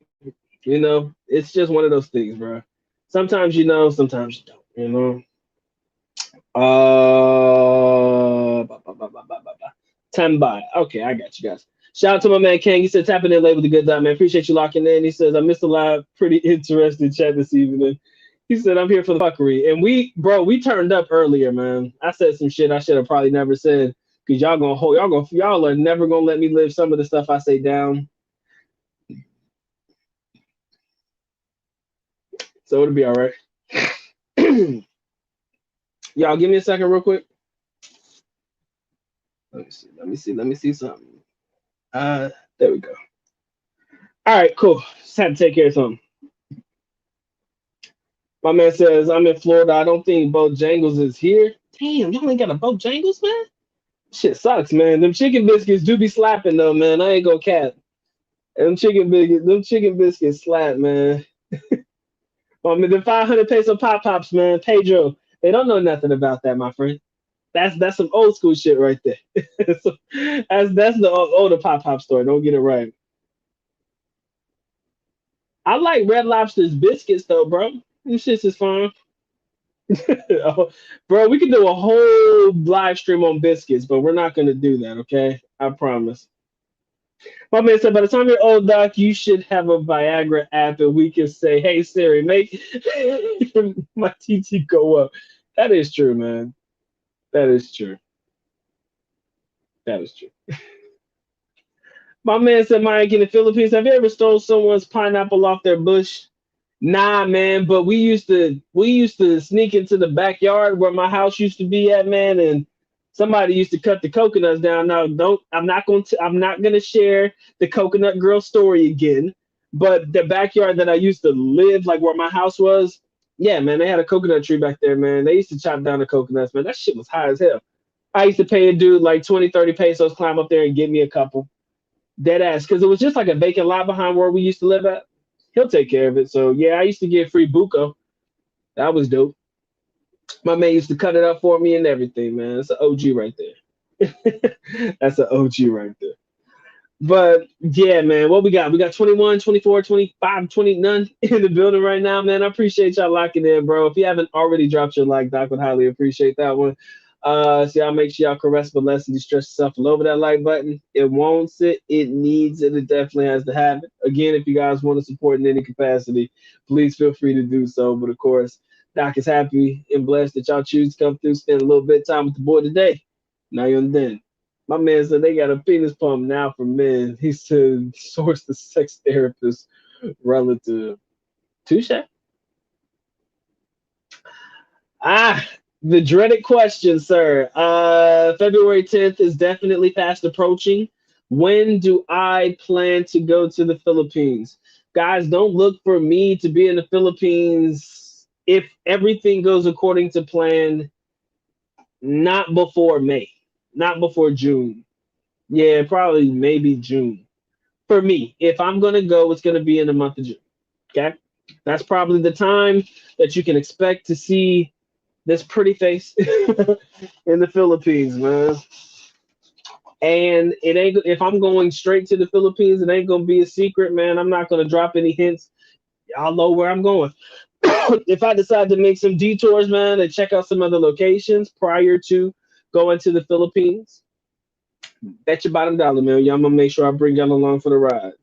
it's just one of those things, bro. Sometimes you know, sometimes you don't. Standby. Okay, I got you guys. Shout out to my man King. He said tapping in late with a good time, man. Appreciate you locking in. He says I missed a live, pretty interesting chat this evening. He said I'm here for the fuckery, and we turned up earlier, man. I said some shit I should have probably never said because y'all are never gonna let me live some of the stuff I say down. So it'll be all right. Y'all give me a second real quick. Let me see something. Uh, there we go. All right, cool. Just had to take care of something. My man says, I'm in Florida. I don't think Bojangles is here. Damn, y'all ain't got a Bojangles, man? Shit sucks, man. Them chicken biscuits do be slapping though, man. I ain't gonna cap. Them chicken biscuits slap, man. I mean, the 500 peso pop pops, man. Pedro, they don't know nothing about that, my friend. That's some old school shit right there. So, that's the older pop pop story. Don't get it right. I like Red Lobster's biscuits though, bro. Them shits is fine. Oh, bro, we can do a whole live stream on biscuits, but we're not gonna do that, okay? I promise. My man said, by the time you're old, Doc, you should have a Viagra app and we can say, hey Siri, make my TT go up. That is true, man. That is true. That is true. My man said, Mike, in the Philippines, have you ever stole someone's pineapple off their bush? Nah, man, but we used to sneak into the backyard where my house used to be at, man, and somebody used to cut the coconuts down. Now, don't I'm not gonna share the coconut girl story again, but the backyard that I used to live, like where my house was, yeah, man, they had a coconut tree back there, man. They used to chop down the coconuts, man. That shit was high as hell. I used to pay a dude like 20, 30 pesos, climb up there and give me a couple. Dead ass, because it was just like a vacant lot behind where we used to live at. He'll take care of it. So yeah, I used to get free buco. That was dope. My man used to cut it up for me and everything, man. That's an OG right there. That's an OG right there. But yeah, man, what we got? We got 21, 24, 25, 20 none in the building right now, man. I appreciate y'all locking in, bro. If you haven't already dropped your like, Doc would highly appreciate that one. So y'all make sure y'all caress but less and distress yourself all over that like button. It wants it, it needs it, it definitely has to have it. Again, if you guys want to support in any capacity, please feel free to do so. But of course, Doc is happy and blessed that y'all choose to come through, spend a little bit of time with the boy today. Now you're on then. My man said they got a penis pump now for men. He said source the sex therapist relative. Touche. Ah, the dreaded question, sir. February 10th is definitely fast approaching. When do I plan to go to the Philippines? Guys, don't look for me to be in the Philippines if everything goes according to plan, not before May, not before June. Yeah, probably maybe June. For me, if I'm going to go, it's going to be in the month of June. Okay. That's probably the time that you can expect to see this pretty face in the Philippines, man. And it ain't if I'm going straight to the Philippines, it ain't gonna be a secret, man. I'm not gonna drop any hints. Y'all know where I'm going. If I decide to make some detours, man, and check out some other locations prior to going to the Philippines, bet your bottom dollar, man. Y'all gonna make sure I bring y'all along for the ride.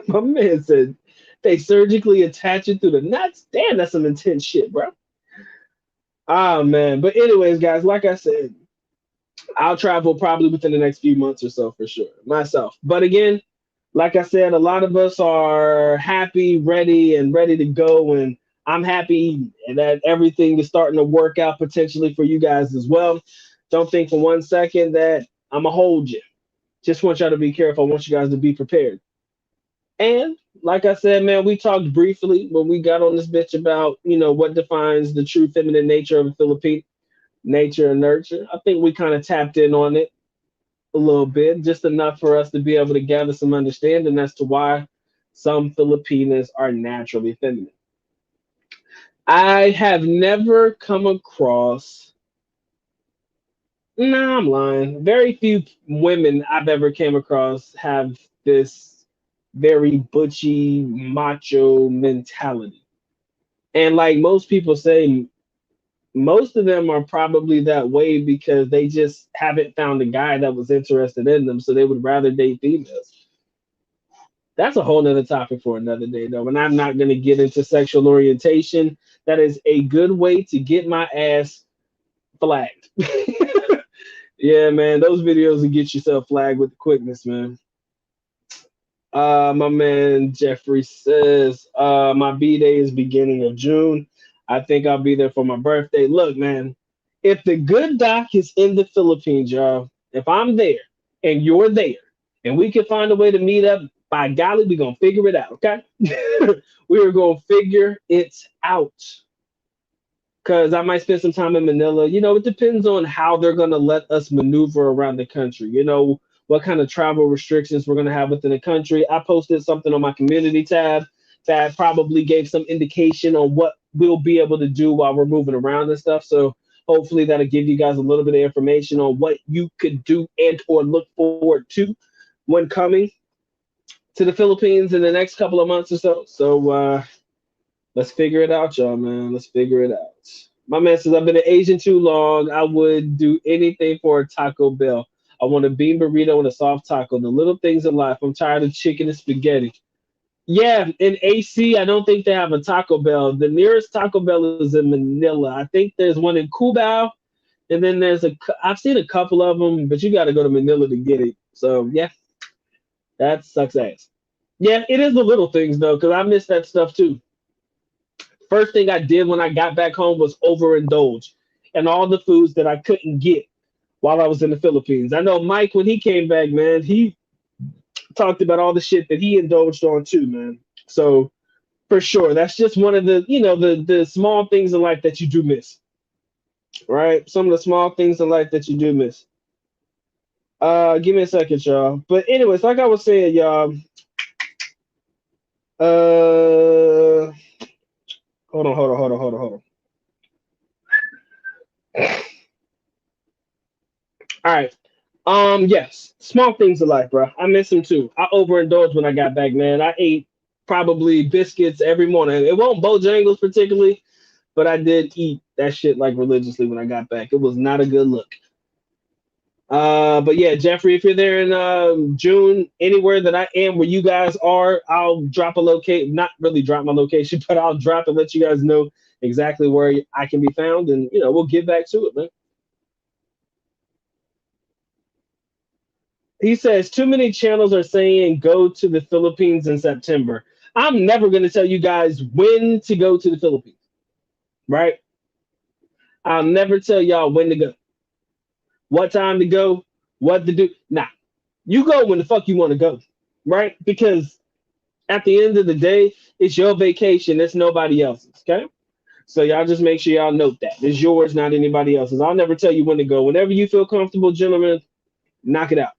My man said they surgically attach it through the nuts. Damn, that's some intense shit, bro. Ah man. But anyways, guys, like I said, I'll travel probably within the next few months or so for sure, myself. But again, like I said, a lot of us are happy, ready to go. And I'm happy that everything is starting to work out potentially for you guys as well. Don't think for one second that I'm going to hold you. Just want y'all to be careful. I want you guys to be prepared. And like I said, man, we talked briefly when we got on this bitch about, what defines the true feminine nature of a Filipino nature and nurture. I think we kind of tapped in on it a little bit, just enough for us to be able to gather some understanding as to why some Filipinas are naturally feminine. I have never come across, no, I'm lying. Very few women I've ever came across have this very butchy, macho mentality. And like most people say, most of them are probably that way because they just haven't found a guy that was interested in them, so they would rather date females. That's a whole nother topic for another day, though. And I'm not going to get into sexual orientation. That is a good way to get my ass flagged. Yeah, man, those videos will get yourself flagged with the quickness, man. My man Jeffrey says, my B day is beginning of June. I think I'll be there for my birthday. Look, man, if the good doc is in the Philippines, y'all, if I'm there and you're there, and we can find a way to meet up, by golly, we're gonna figure it out, okay? We are gonna figure it out. Cause I might spend some time in Manila. It depends on how they're gonna let us maneuver around the country. What kind of travel restrictions we're gonna have within the country. I posted something on my community tab that probably gave some indication on what we'll be able to do while we're moving around and stuff. So hopefully that'll give you guys a little bit of information on what you could do and or look forward to when coming to the Philippines in the next couple of months or so. So let's figure it out, y'all, man. Let's figure it out. My man says, I've been an Asian too long. I would do anything for a Taco Bell. I want a bean burrito and a soft taco. The little things in life. I'm tired of chicken and spaghetti. Yeah, in AC, I don't think they have a Taco Bell. The nearest Taco Bell is in Manila. I think there's one in Cubao, and then I've seen a couple of them, but you got to go to Manila to get it. So yeah, that sucks ass. Yeah, it is the little things though, because I miss that stuff too. First thing I did when I got back home was overindulge and all the foods that I couldn't get while I was in the Philippines. I know Mike, when he came back, man, he talked about all the shit that he indulged on too, man. So for sure, that's just one of the small things in life that you do miss, right? Some of the small things in life that you do miss. Give me a second, y'all. But anyways, like I was saying, y'all. Uh, hold on. All right. Yes, small things in life, bro. I miss them too. I overindulged when I got back, man. I ate probably biscuits every morning. It won't Bojangles particularly, but I did eat that shit like religiously when I got back. It was not a good look. But yeah, Jeffrey, if you're there in June, anywhere that I am where you guys are, I'll drop a location. Not really drop my location, but I'll drop and let you guys know exactly where I can be found, and we'll get back to it, man. He says too many channels are saying go to the Philippines in September. I'm never going to tell you guys when to go to the Philippines, right? I'll never tell y'all when to go, what time to go, what to do. Nah, you go when the fuck you want to go, right? Because at the end of the day, it's your vacation. It's nobody else's, okay? So y'all just make sure y'all note that. It's yours, not anybody else's. I'll never tell you when to go. Whenever you feel comfortable, gentlemen, knock it out.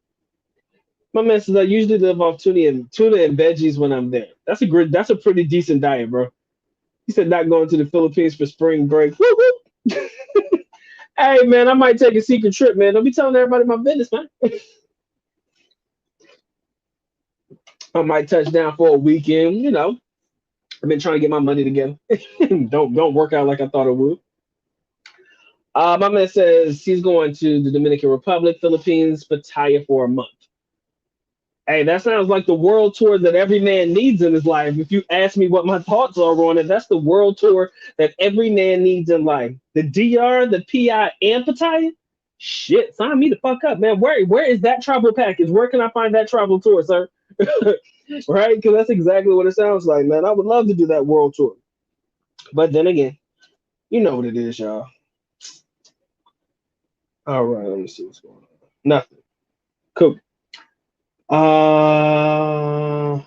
My man says I usually live off tuna and veggies when I'm there. That's a pretty decent diet, bro. He said not going to the Philippines for spring break. Woo woo. Hey man, I might take a secret trip, man. Don't be telling everybody my business, man. I might touch down for a weekend. I've been trying to get my money together. Don't work out like I thought it would. My man says he's going to the Dominican Republic, Philippines, Pattaya for a month. Hey, that sounds like the world tour that every man needs in his life. If you ask me what my thoughts are on it, that's the world tour that every man needs in life. The DR, the PI, and Pattaya? Shit, sign me the fuck up, man. Where is that travel package? Where can I find that travel tour, sir? Right? Because that's exactly what it sounds like, man. I would love to do that world tour. But then again, you know what it is, y'all. All right, let me see what's going on. Nothing. Cool. Uh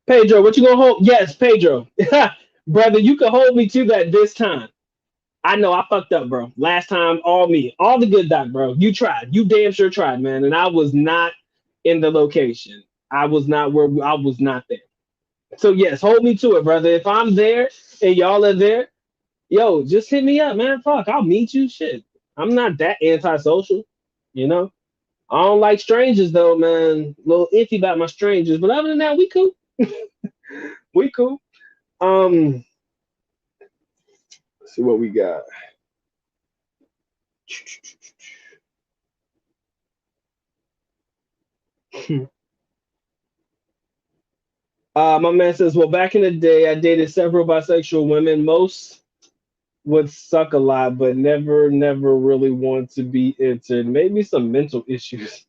Pedro, what you gonna hold? Yes, Pedro. Brother, you can hold me to that this time. I know I fucked up, bro. Last time, all me. All the good doc, bro. You tried. You damn sure tried, man. And I was not in the location. I was not there. So yes, hold me to it, brother. If I'm there and y'all are there, yo, just hit me up, man. Fuck, I'll meet you. Shit. I'm not that antisocial, you know. I don't like strangers though, man. A little iffy about my strangers, but other than that, we cool. We cool. Um, let's see what we got. My man says, well, back in the day, I dated several bisexual women. Most would suck a lot, but never really want to be entered. Maybe some mental issues.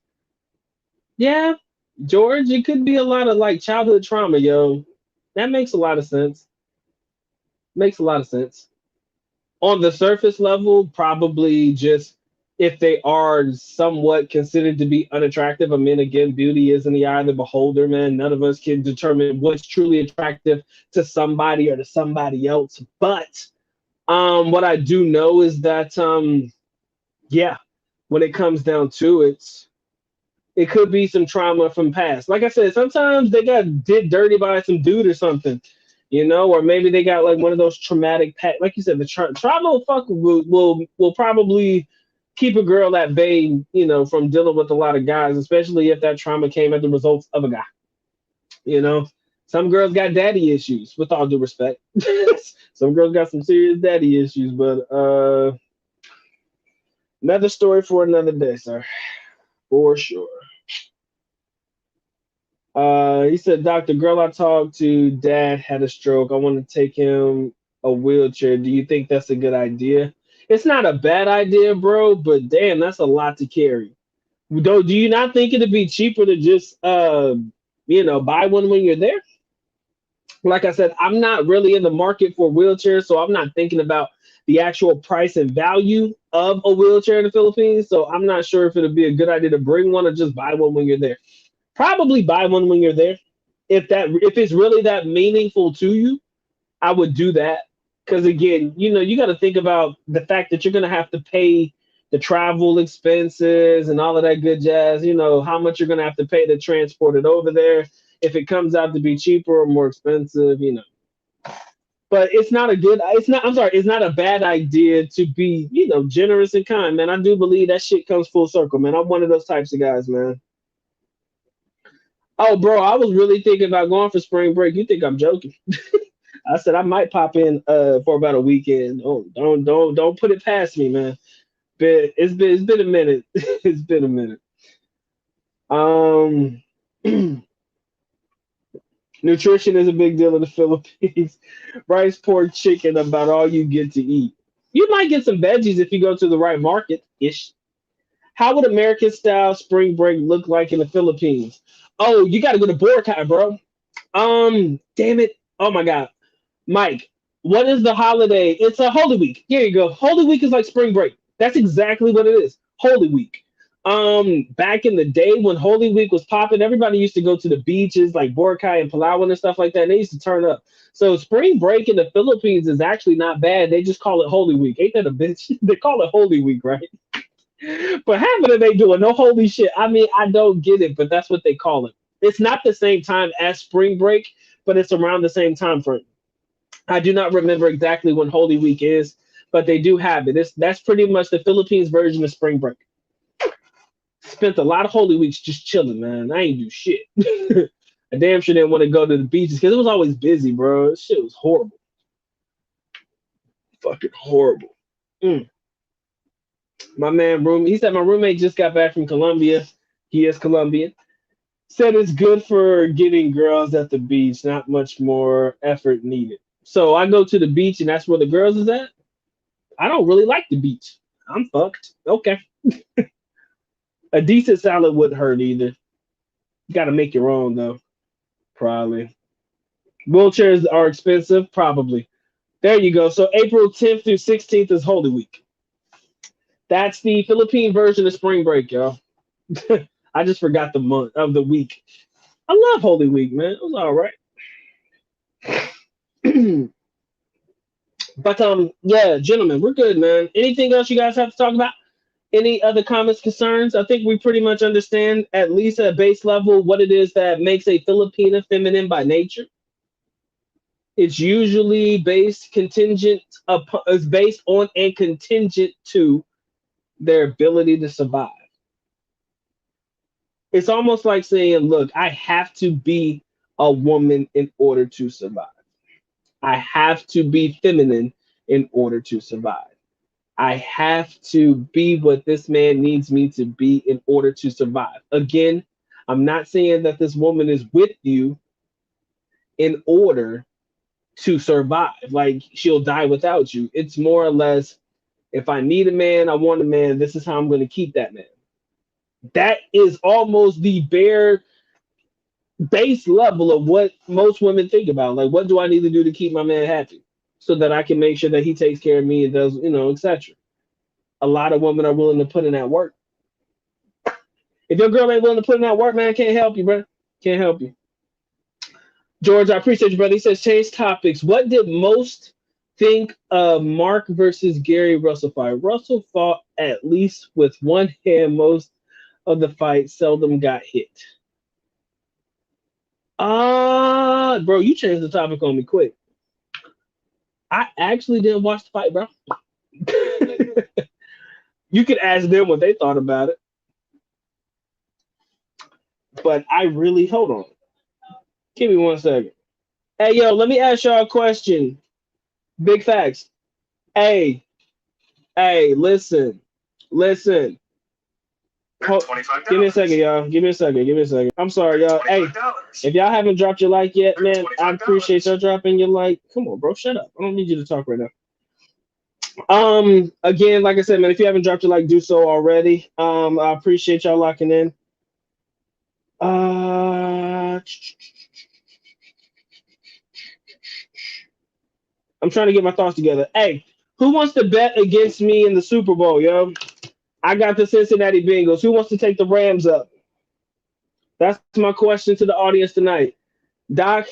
Yeah, George, it could be a lot of like childhood trauma, yo. That makes a lot of sense. Makes a lot of sense. On the surface level, probably just if they are somewhat considered to be unattractive. I mean, again, beauty is in the eye of the beholder, man. None of us can determine what's truly attractive to somebody or to somebody else. But what I do know is that yeah, when it comes down to it, it could be some trauma from past. Like I said, sometimes they got did dirty by some dude or something, or maybe they got like one of those traumatic like you said, the trauma fuck will probably keep a girl at bay, from dealing with a lot of guys, especially if that trauma came as a result of a guy. You know, some girls got daddy issues, with all due respect. Some girls got some serious daddy issues, but another story for another day, sir, for sure. He said, Doctor, girl I talked to, dad had a stroke. I want to take him a wheelchair. Do you think that's a good idea? It's not a bad idea, bro, but damn, that's a lot to carry. Do you not think it'd be cheaper to just buy one when you're there? Like I said, I'm not really in the market for wheelchairs, so I'm not thinking about the actual price and value of a wheelchair in the Philippines. So I'm not sure if it'd be a good idea to bring one or just buy one when you're there. Probably buy one when you're there. If it's really that meaningful to you, I would do that. Because again, you got to think about the fact that you're going to have to pay the travel expenses and all of that good jazz. How much you're going to have to pay to transport it over there. If it comes out to be cheaper or more expensive. But it's not a good. It's not. I'm sorry. It's not a bad idea to be, generous and kind, man. I do believe that shit comes full circle, man. I'm one of those types of guys, man. Oh, bro, I was really thinking about going for spring break. You think I'm joking? I said I might pop in for about a weekend. Oh, don't put it past me, man. It's been a minute. It's been a minute. Um, nutrition is a big deal in the Philippines. Rice, pork, chicken, about all you get to eat. You might get some veggies if you go to the right market ish. How would American style spring break look like in the Philippines? Oh, you got to go to Boracay, bro. Damn it. Oh my God. Mike, what is the holiday? It's a Holy Week. Here you go. Holy Week is like spring break. That's exactly what it is. Holy Week. Back in the day when Holy Week was popping, everybody used to go to the beaches like Boracay and Palawan and stuff like that. And they used to turn up. So spring break in the Philippines is actually not bad. They just call it Holy Week. Ain't that a bitch? They call it Holy Week, right? But half of it they doing no holy shit. I mean, I don't get it, but that's what they call it. It's not the same time as spring break, but it's around the same time frame. I do not remember exactly when Holy Week is, but they do have it. That's pretty much the Philippines version of spring break. Spent a lot of Holy Weeks just chilling, man. I ain't do shit. I damn sure didn't want to go to the beaches because it was always busy, bro. This shit was horrible. Fucking horrible. Mm. He said my roommate just got back from Colombia. He is Colombian. Said it's good for getting girls at the beach, not much more effort needed. So I go to the beach and that's where the girls is at. I don't really like the beach. I'm fucked. Okay. A decent salad wouldn't hurt either. You got to make your own though. Probably. Wheelchairs are expensive. Probably. There you go. So April 10th through 16th is Holy Week. That's the Philippine version of spring break, y'all. I just forgot the month of the week. I love Holy Week, man. It was all right. But yeah, gentlemen, we're good, man. Anything else you guys have to talk about? Any other comments, concerns? I think we pretty much understand, at least at base level, what it is that makes a Filipina feminine by nature. It's usually is based on and contingent to their ability to survive. It's almost like saying, look, I have to be a woman in order to survive. I have to be feminine in order to survive. I have to be what this man needs me to be in order to survive. Again, I'm not saying that this woman is with you in order to survive. Like she'll die without you. It's more or less, if I need a man, I want a man, this is how I'm going to keep that man. That is almost the bare base level of what most women think about. Like, what do I need to do to keep my man happy? so that I can make sure that he takes care of me and does, etc. A lot of women are willing to put in that work. If your girl ain't willing to put in that work, man, can't help you, bro. Can't help you. George, I appreciate you, brother. He says change topics. What did most think of Mark versus Gary Russell fight? Russell fought at least with one hand most of the fight, seldom got hit. Bro, you changed the topic on me quick. I actually didn't watch the fight, bro. You could ask them what they thought about it. But I really, hold on. Give me 1 second. Hey, yo, let me ask y'all a question. Big facts. Hey, listen. Listen. Give me a second, y'all. Give me a second. Give me a second. I'm sorry, y'all. Hey, if y'all haven't dropped your like yet, man, I appreciate y'all dropping your like. Come on, bro. Shut up. I don't need you to talk right now. Again, like I said, man, if you haven't dropped your like, do so already. I appreciate y'all locking in. I'm trying to get my thoughts together. Hey, who wants to bet against me in the Super Bowl, yo? I got the Cincinnati Bengals. Who wants to take the Rams up? That's my question to the audience tonight. Doc,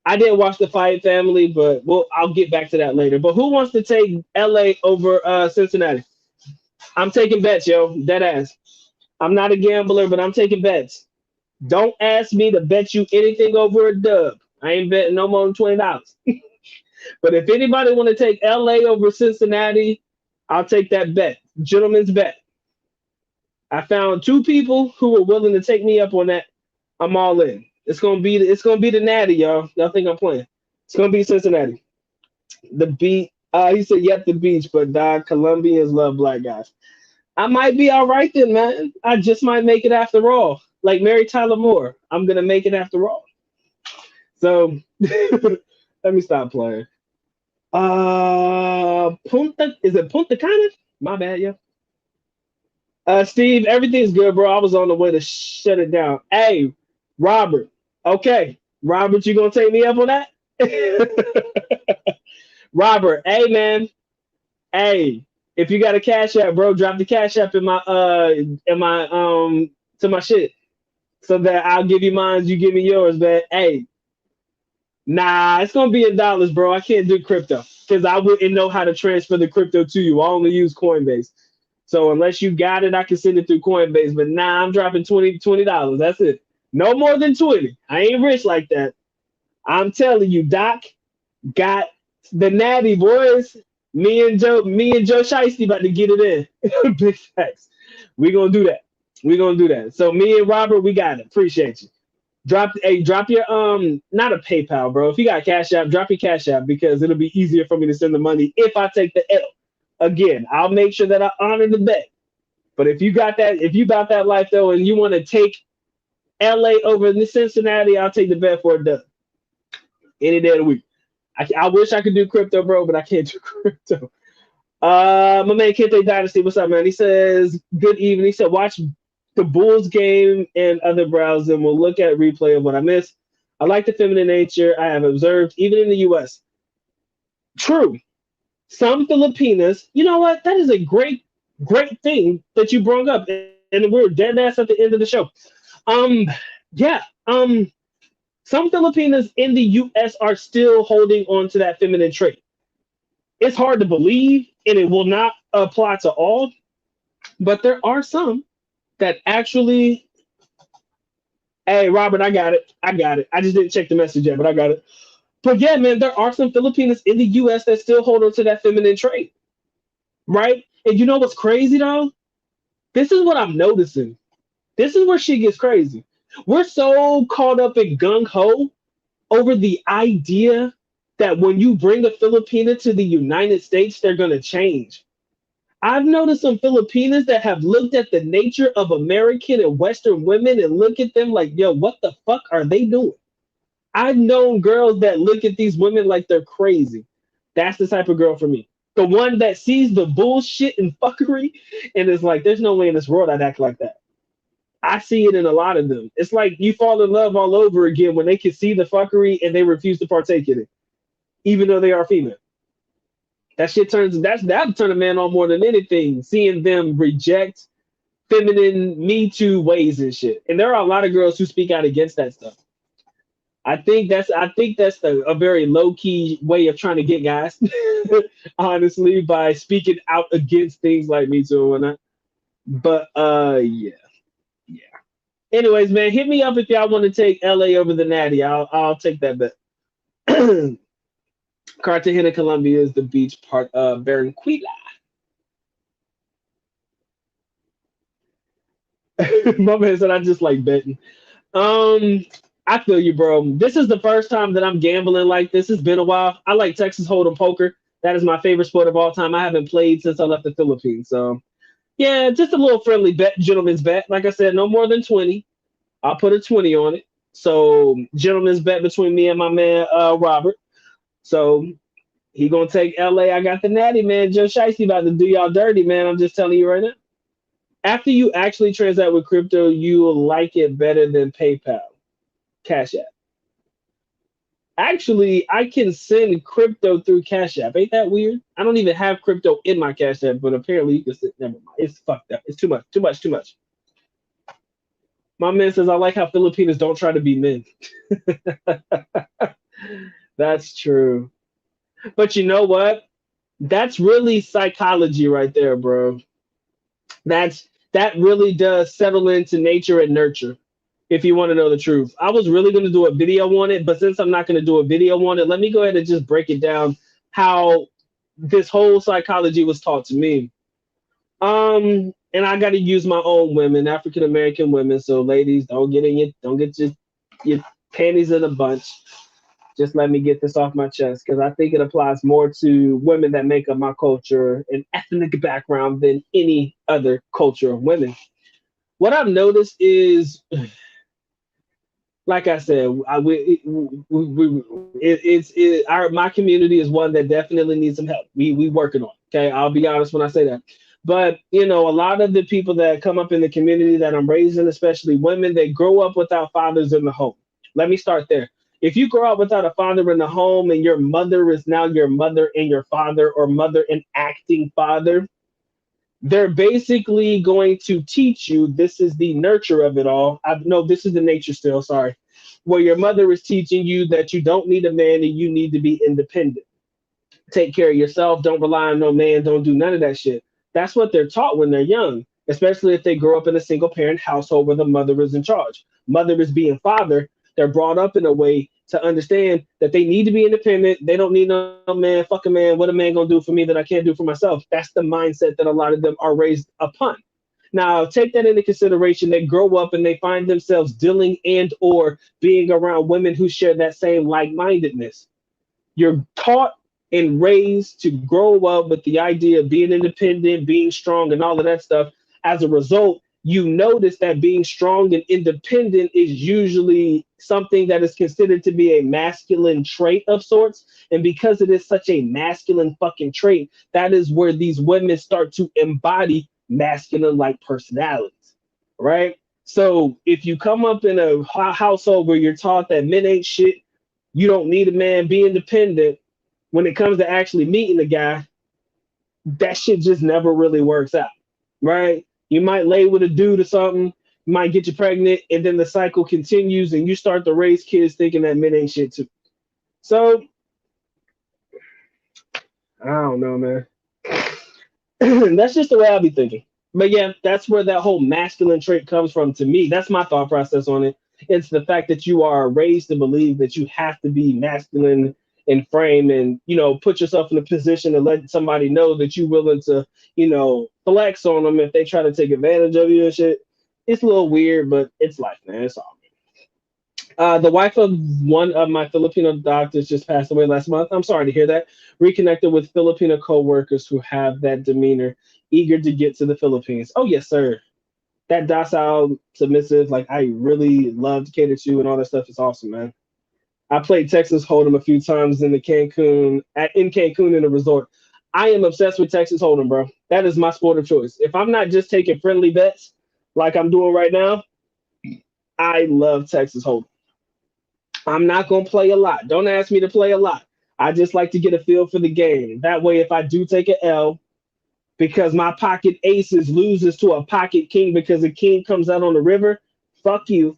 I didn't watch the fight, family, but I'll get back to that later. But who wants to take LA over Cincinnati? I'm taking bets, yo. Dead ass. I'm not a gambler, but I'm taking bets. Don't ask me to bet you anything over a dub. I ain't betting no more than $20. But if anybody want to take LA over Cincinnati, I'll take that bet. Gentleman's bet. I found two people who were willing to take me up on that. I'm all in. It's gonna be the Natty, y'all. Y'all think I'm playing? It's gonna be Cincinnati. The beat. He said, "Yep, the beach." But Colombians love black guys. I might be all right then, man. I just might make it after all. Like Mary Tyler Moore, I'm gonna make it after all. So let me stop playing. Punta, is it Punta Cana? My bad, yeah. Steve, everything's good, bro. I was on the way to shut it down. Hey, Robert. Okay, Robert, you gonna take me up on that? Robert, hey man, hey, if you got a cash app, bro, drop the cash app in my to my shit, so that I'll give you mine, you give me yours, man. Hey, nah, it's gonna be in dollars, bro. I can't do crypto because I wouldn't know how to transfer the crypto to you. I only use Coinbase. So unless you got it, I can send it through Coinbase. But nah, I'm dropping $20. That's it. No more than 20. I ain't rich like that. I'm telling you, Doc got the natty boys. Me and Joe Shiesty about to get it in. Big facts. We gonna do that. We gonna do that. So me and Robert, we got it. Appreciate you. Drop your not a PayPal, bro. If you got Cash App, drop your Cash App because it'll be easier for me to send the money if I take the L. Again, I'll make sure that I honor the bet. But if you got that, if you got that life though, and you want to take LA over Cincinnati, I'll take the bet for a dub any day of the week. I wish I could do crypto, bro, but I can't do crypto. My man Kente Dynasty, what's up, man? He says, good evening. He said, watch the Bulls game and other browsers, and we'll look at replay of what I missed. I like the feminine nature I have observed, even in the U.S. True. Some Filipinas, you know what? That is a great thing that you brought up, and we're dead ass at the end of the show. Yeah. Some Filipinas in the U.S. are still holding on to that feminine trait. It's hard to believe, and it will not apply to all, but there are some that actually. Hey, Robert, I got it. I just didn't check the message yet, but I got it. But yeah, man, there are some Filipinas in the U.S. that still hold on to that feminine trait, right? And you know what's crazy though? This is what I'm noticing. This is where shit gets crazy. We're so caught up in gung ho over the idea that when you bring a Filipina to the United States, they're gonna change. I've noticed some Filipinas that have looked at the nature of American and Western women and look at them like, yo, what the fuck are they doing? I've known girls that look at these women like they're crazy. That's the type of girl for me. The one that sees the bullshit and fuckery and is like, there's no way in this world I'd act like that. I see it in a lot of them. It's like you fall in love all over again when they can see the fuckery and they refuse to partake in it, even though they are female. That shit turns that turn a man on more than anything. Seeing them reject feminine Me Too ways and shit. And there are a lot of girls who speak out against that stuff. I think that's a very low key way of trying to get guys, honestly, by speaking out against things like Me Too and whatnot. But yeah, yeah. Anyways, man, hit me up if y'all want to take LA over the Natty. I'll take that bet. Cartagena, Colombia is the beach part of Barranquilla. My man said I just like betting. Um, I feel you, bro. This is the first time that I'm gambling like this. It's been a while. I like Texas Hold'em poker. That is my favorite sport of all time. I haven't played since I left the Philippines. So yeah, just a little friendly bet, gentleman's bet. Like I said, no more than 20. I'll put a 20 on it. So gentleman's bet between me and my man Robert. So he gonna take LA. I got the natty, man. Joe Shiesty about to do y'all dirty, man. I'm just telling you right now. After you actually transact with crypto, you will like it better than PayPal, Cash App. Actually, I can send crypto through Cash App. Ain't that weird? I don't even have crypto in my Cash App, but apparently you can send. Never mind. It's fucked up. It's too much. Too much. Too much. My man says I like how Filipinas don't try to be men. That's true. But you know what? That's really psychology right there, bro. That really does settle into nature and nurture. If you want to know the truth, I was really going to do a video on it, but since I'm not going to do a video on it, let me go ahead and just break it down how this whole psychology was taught to me. And I got to use my own women, African American women. So ladies, don't get your panties in a bunch. Just let me get this off my chest because I think it applies more to women that make up my culture and ethnic background than any other culture of women. What I've noticed is, like I said, our my community is one that definitely needs some help. We working on it. Okay, I'll be honest when I say that. But a lot of the people that come up in the community that I'm raising, especially women, they grow up without fathers in the home. Let me start there. If you grow up without a father in the home and your mother is now your mother and your father, or mother and acting father, they're basically going to teach you this is the nurture of it all. No, this is the nature still, sorry. Where your mother is teaching you that you don't need a man and you need to be independent. Take care of yourself, don't rely on no man, don't do none of that shit. That's what they're taught when they're young, especially if they grow up in a single parent household where the mother is in charge. Mother is being father. They're brought up in a way to understand that they need to be independent. They don't need no man, fuck a man. What a man gonna do for me that I can't do for myself? That's the mindset that a lot of them are raised upon. Now, take that into consideration. They grow up and they find themselves dealing and or being around women who share that same like-mindedness. You're taught and raised to grow up with the idea of being independent, being strong, and all of that stuff. As a result, you notice that being strong and independent is usually something that is considered to be a masculine trait of sorts. And because it is such a masculine fucking trait, that is where these women start to embody masculine like personalities, right? So if you come up in a household where you're taught that men ain't shit, you don't need a man, be independent, when it comes to actually meeting the guy, that shit just never really works out, right? You might lay with a dude or something, you might get you pregnant, and then the cycle continues, and you start to raise kids thinking that men ain't shit too. So I don't know, man. That's just the way I be thinking. But yeah, that's where that whole masculine trait comes from to me. That's my thought process on it. It's the fact that you are raised to believe that you have to be masculine in frame and, put yourself in a position to let somebody know that you're willing to, flex on them if they try to take advantage of you and shit. It's a little weird, but it's life, man. It's all. The wife of one of my Filipino doctors just passed away last month. I'm sorry to hear that. Reconnected with Filipino co-workers who have that demeanor, eager to get to the Philippines. Oh, yes, sir. That docile, submissive, like I really love to cater to and all that stuff is awesome, man. I played Texas Hold'em a few times in Cancun in a resort. I am obsessed with Texas Hold'em, bro. That is my sport of choice. If I'm not just taking friendly bets like I'm doing right now, I love Texas Hold'em. I'm not gonna play a lot. Don't ask me to play a lot. I just like to get a feel for the game. That way, if I do take an L, because my pocket aces loses to a pocket king because a king comes out on the river, fuck you.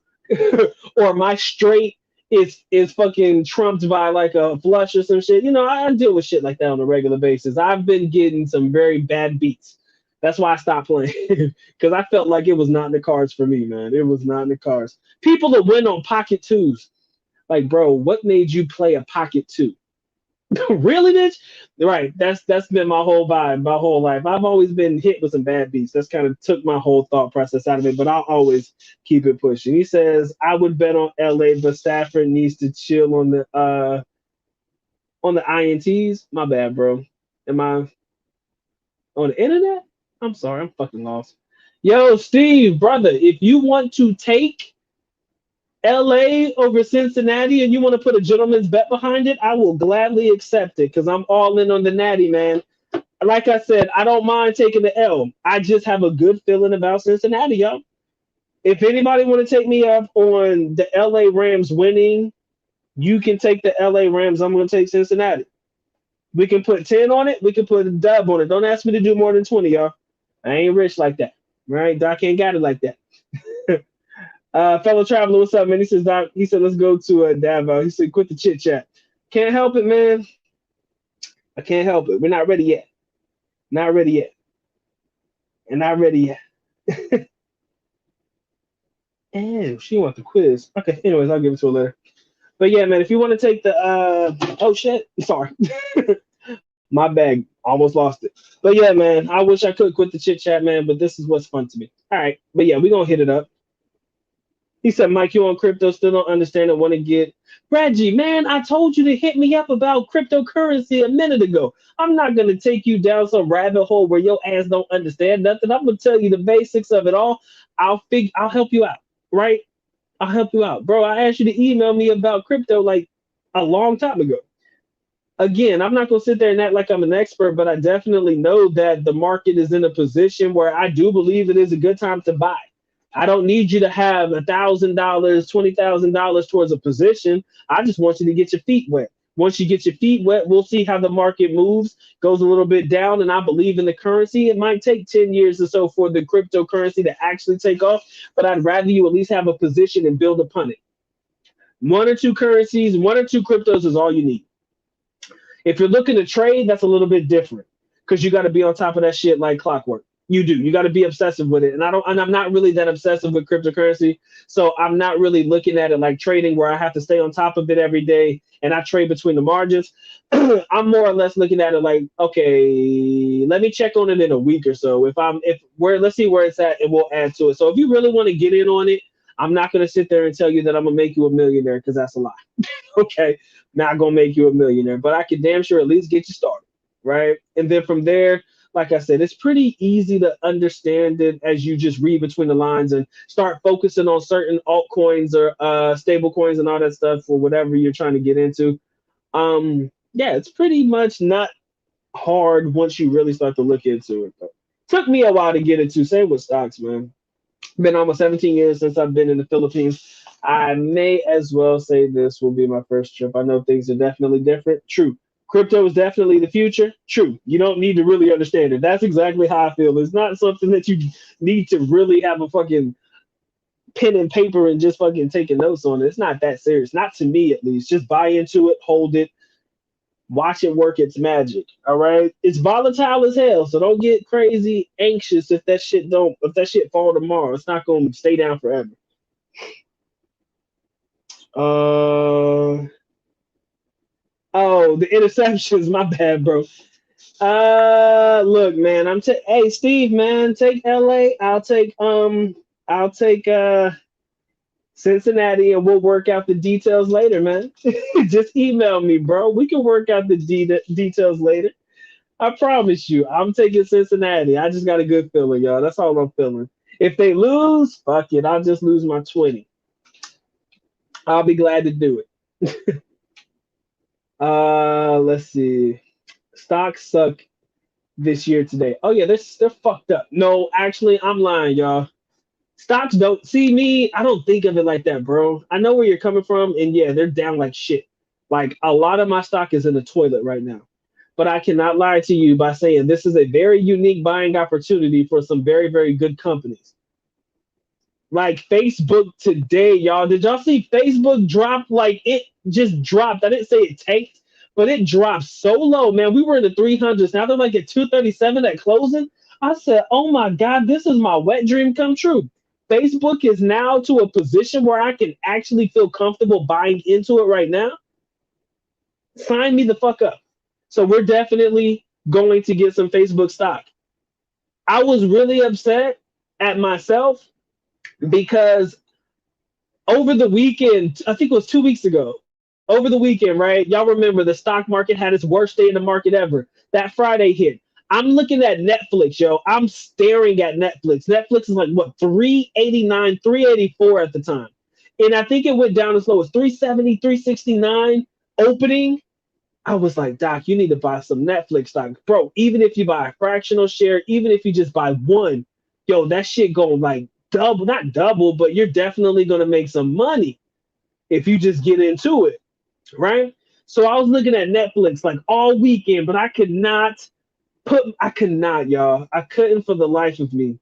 Or my straight is fucking trumped by like a flush or some shit. I deal with shit like that on a regular basis. I've been getting some very bad beats. That's why I stopped playing because I felt like it was not in the cards for me, man. It was not in the cards. People that win on pocket twos, like, bro, what made you play a pocket two? Really, bitch? Right. That's been my whole vibe, my whole life. I've always been hit with some bad beats. That's kind of took my whole thought process out of it, but I'll always keep it pushing. He says, I would bet on LA, but Stafford needs to chill on the INTs. My bad, bro. Am I on the internet? I'm sorry, I'm fucking lost. Yo, Steve, brother, if you want to take LA over Cincinnati and you want to put a gentleman's bet behind it, I will gladly accept it because I'm all in on the natty, man. Like I said, I don't mind taking the L. I just have a good feeling about Cincinnati, yo. If anybody want to take me up on the LA Rams winning, you can take the LA Rams. I'm going to take Cincinnati. We can put 10 on it. We can put a dub on it. Don't ask me to do more than 20, y'all. I ain't rich like that. Right? Doc ain't got it like that. Fellow traveler, what's up, man? He says, Doc, he said, let's go to Davao. He said, quit the chit chat. Can't help it, man. I can't help it. We're not ready yet. Not ready yet. And not ready yet. And she wants the quiz. Okay, anyways, I'll give it to her later. But yeah, man, if you want to take the oh shit, sorry. My bag. Almost lost it. But yeah, man, I wish I could quit the chit chat, man, but this is what's fun to me. All right. But yeah, we're gonna hit it up. He said, Mike, you on crypto still don't understand and want to get Reggie, man, I told you to hit me up about cryptocurrency a minute ago. I'm not gonna take you down some rabbit hole where your ass don't understand nothing. I'm gonna tell you the basics of it all. I'll help you out, right? I'll help you out. Bro, I asked you to email me about crypto like a long time ago. Again, I'm not going to sit there and act like I'm an expert, but I definitely know that the market is in a position where I do believe it is a good time to buy. I don't need you to have $1,000, $20,000 towards a position. I just want you to get your feet wet. Once you get your feet wet, we'll see how the market moves, goes a little bit down, and I believe in the currency. It might take 10 years or so for the cryptocurrency to actually take off, but I'd rather you at least have a position and build upon it. One or two currencies, one or two cryptos is all you need. If you're looking to trade, that's a little bit different because you got to be on top of that shit like clockwork. You do. You got to be obsessive with it. And I'm not really that obsessive with cryptocurrency. So I'm not really looking at it like trading where I have to stay on top of it every day and I trade between the margins. I'm more or less looking at it like, okay, let me check on it in a week or so. Let's see where it's at and we'll add to it. So if you really want to get in on it, I'm not going to sit there and tell you that I'm going to make you a millionaire because that's a lie. Okay, not gonna make you a millionaire, but I can damn sure at least get you started, right? And then from there, like I said, it's pretty easy to understand it as you just read between the lines and start focusing on certain altcoins or stable coins and all that stuff for whatever you're trying to get into. Yeah, it's pretty much not hard once you really start to look into it. But took me a while to get into. Same with stocks, man. Been almost 17 years since I've been in the Philippines. I may as well say this will be my first trip. I know things are definitely different. True. Crypto is definitely the future. True. You don't need to really understand it. That's exactly how I feel. It's not something that you need to really have a fucking pen and paper and just fucking taking notes on it. It's not that serious. Not to me, at least. Just buy into it, hold it, watch it work its magic. All right. It's volatile as hell. So don't get crazy anxious if that shit fall tomorrow. It's not gonna stay down forever. Uh oh, the interceptions. My bad, bro. Look, man. Hey, Steve, man. Take LA. I'll take Cincinnati, and we'll work out the details later, man. Just email me, bro. We can work out the details later. I promise you. I'm taking Cincinnati. I just got a good feeling, y'all. That's all I'm feeling. If they lose, fuck it. I'll just lose my 20. I'll be glad to do it. Let's see. Stocks suck this year today. Oh yeah, they're fucked up. No, actually, I'm lying, y'all. Stocks don't see me. I don't think of it like that, bro. I know where you're coming from, and yeah, they're down like shit. Like a lot of my stock is in the toilet right now. But I cannot lie to you by saying this is a very unique buying opportunity for some very, very good companies. Like Facebook today, y'all. Did y'all see Facebook drop? Like it just dropped. I didn't say it tanked, but it dropped so low, man. We were in the 300s. Now they're like at 237 at closing. I said, oh my God, this is my wet dream come true. Facebook is now to a position where I can actually feel comfortable buying into it right now. Sign me the fuck up. So we're definitely going to get some Facebook stock. I was really upset at myself because over the weekend, I think it was 2 weeks ago, over the weekend, right? Y'all remember the stock market had its worst day in the market ever. That Friday hit. I'm looking at Netflix, yo. I'm staring at Netflix. Netflix is like what 389, 384 at the time. And I think it went down as low as 370, 369 opening. I was like, Doc, you need to buy some Netflix stock. Bro, even if you buy a fractional share, even if you just buy one, yo, that shit going like double, not double, but you're definitely going to make some money if you just get into it, right? So I was looking at Netflix like all weekend, but I could not, y'all. I couldn't for the life of me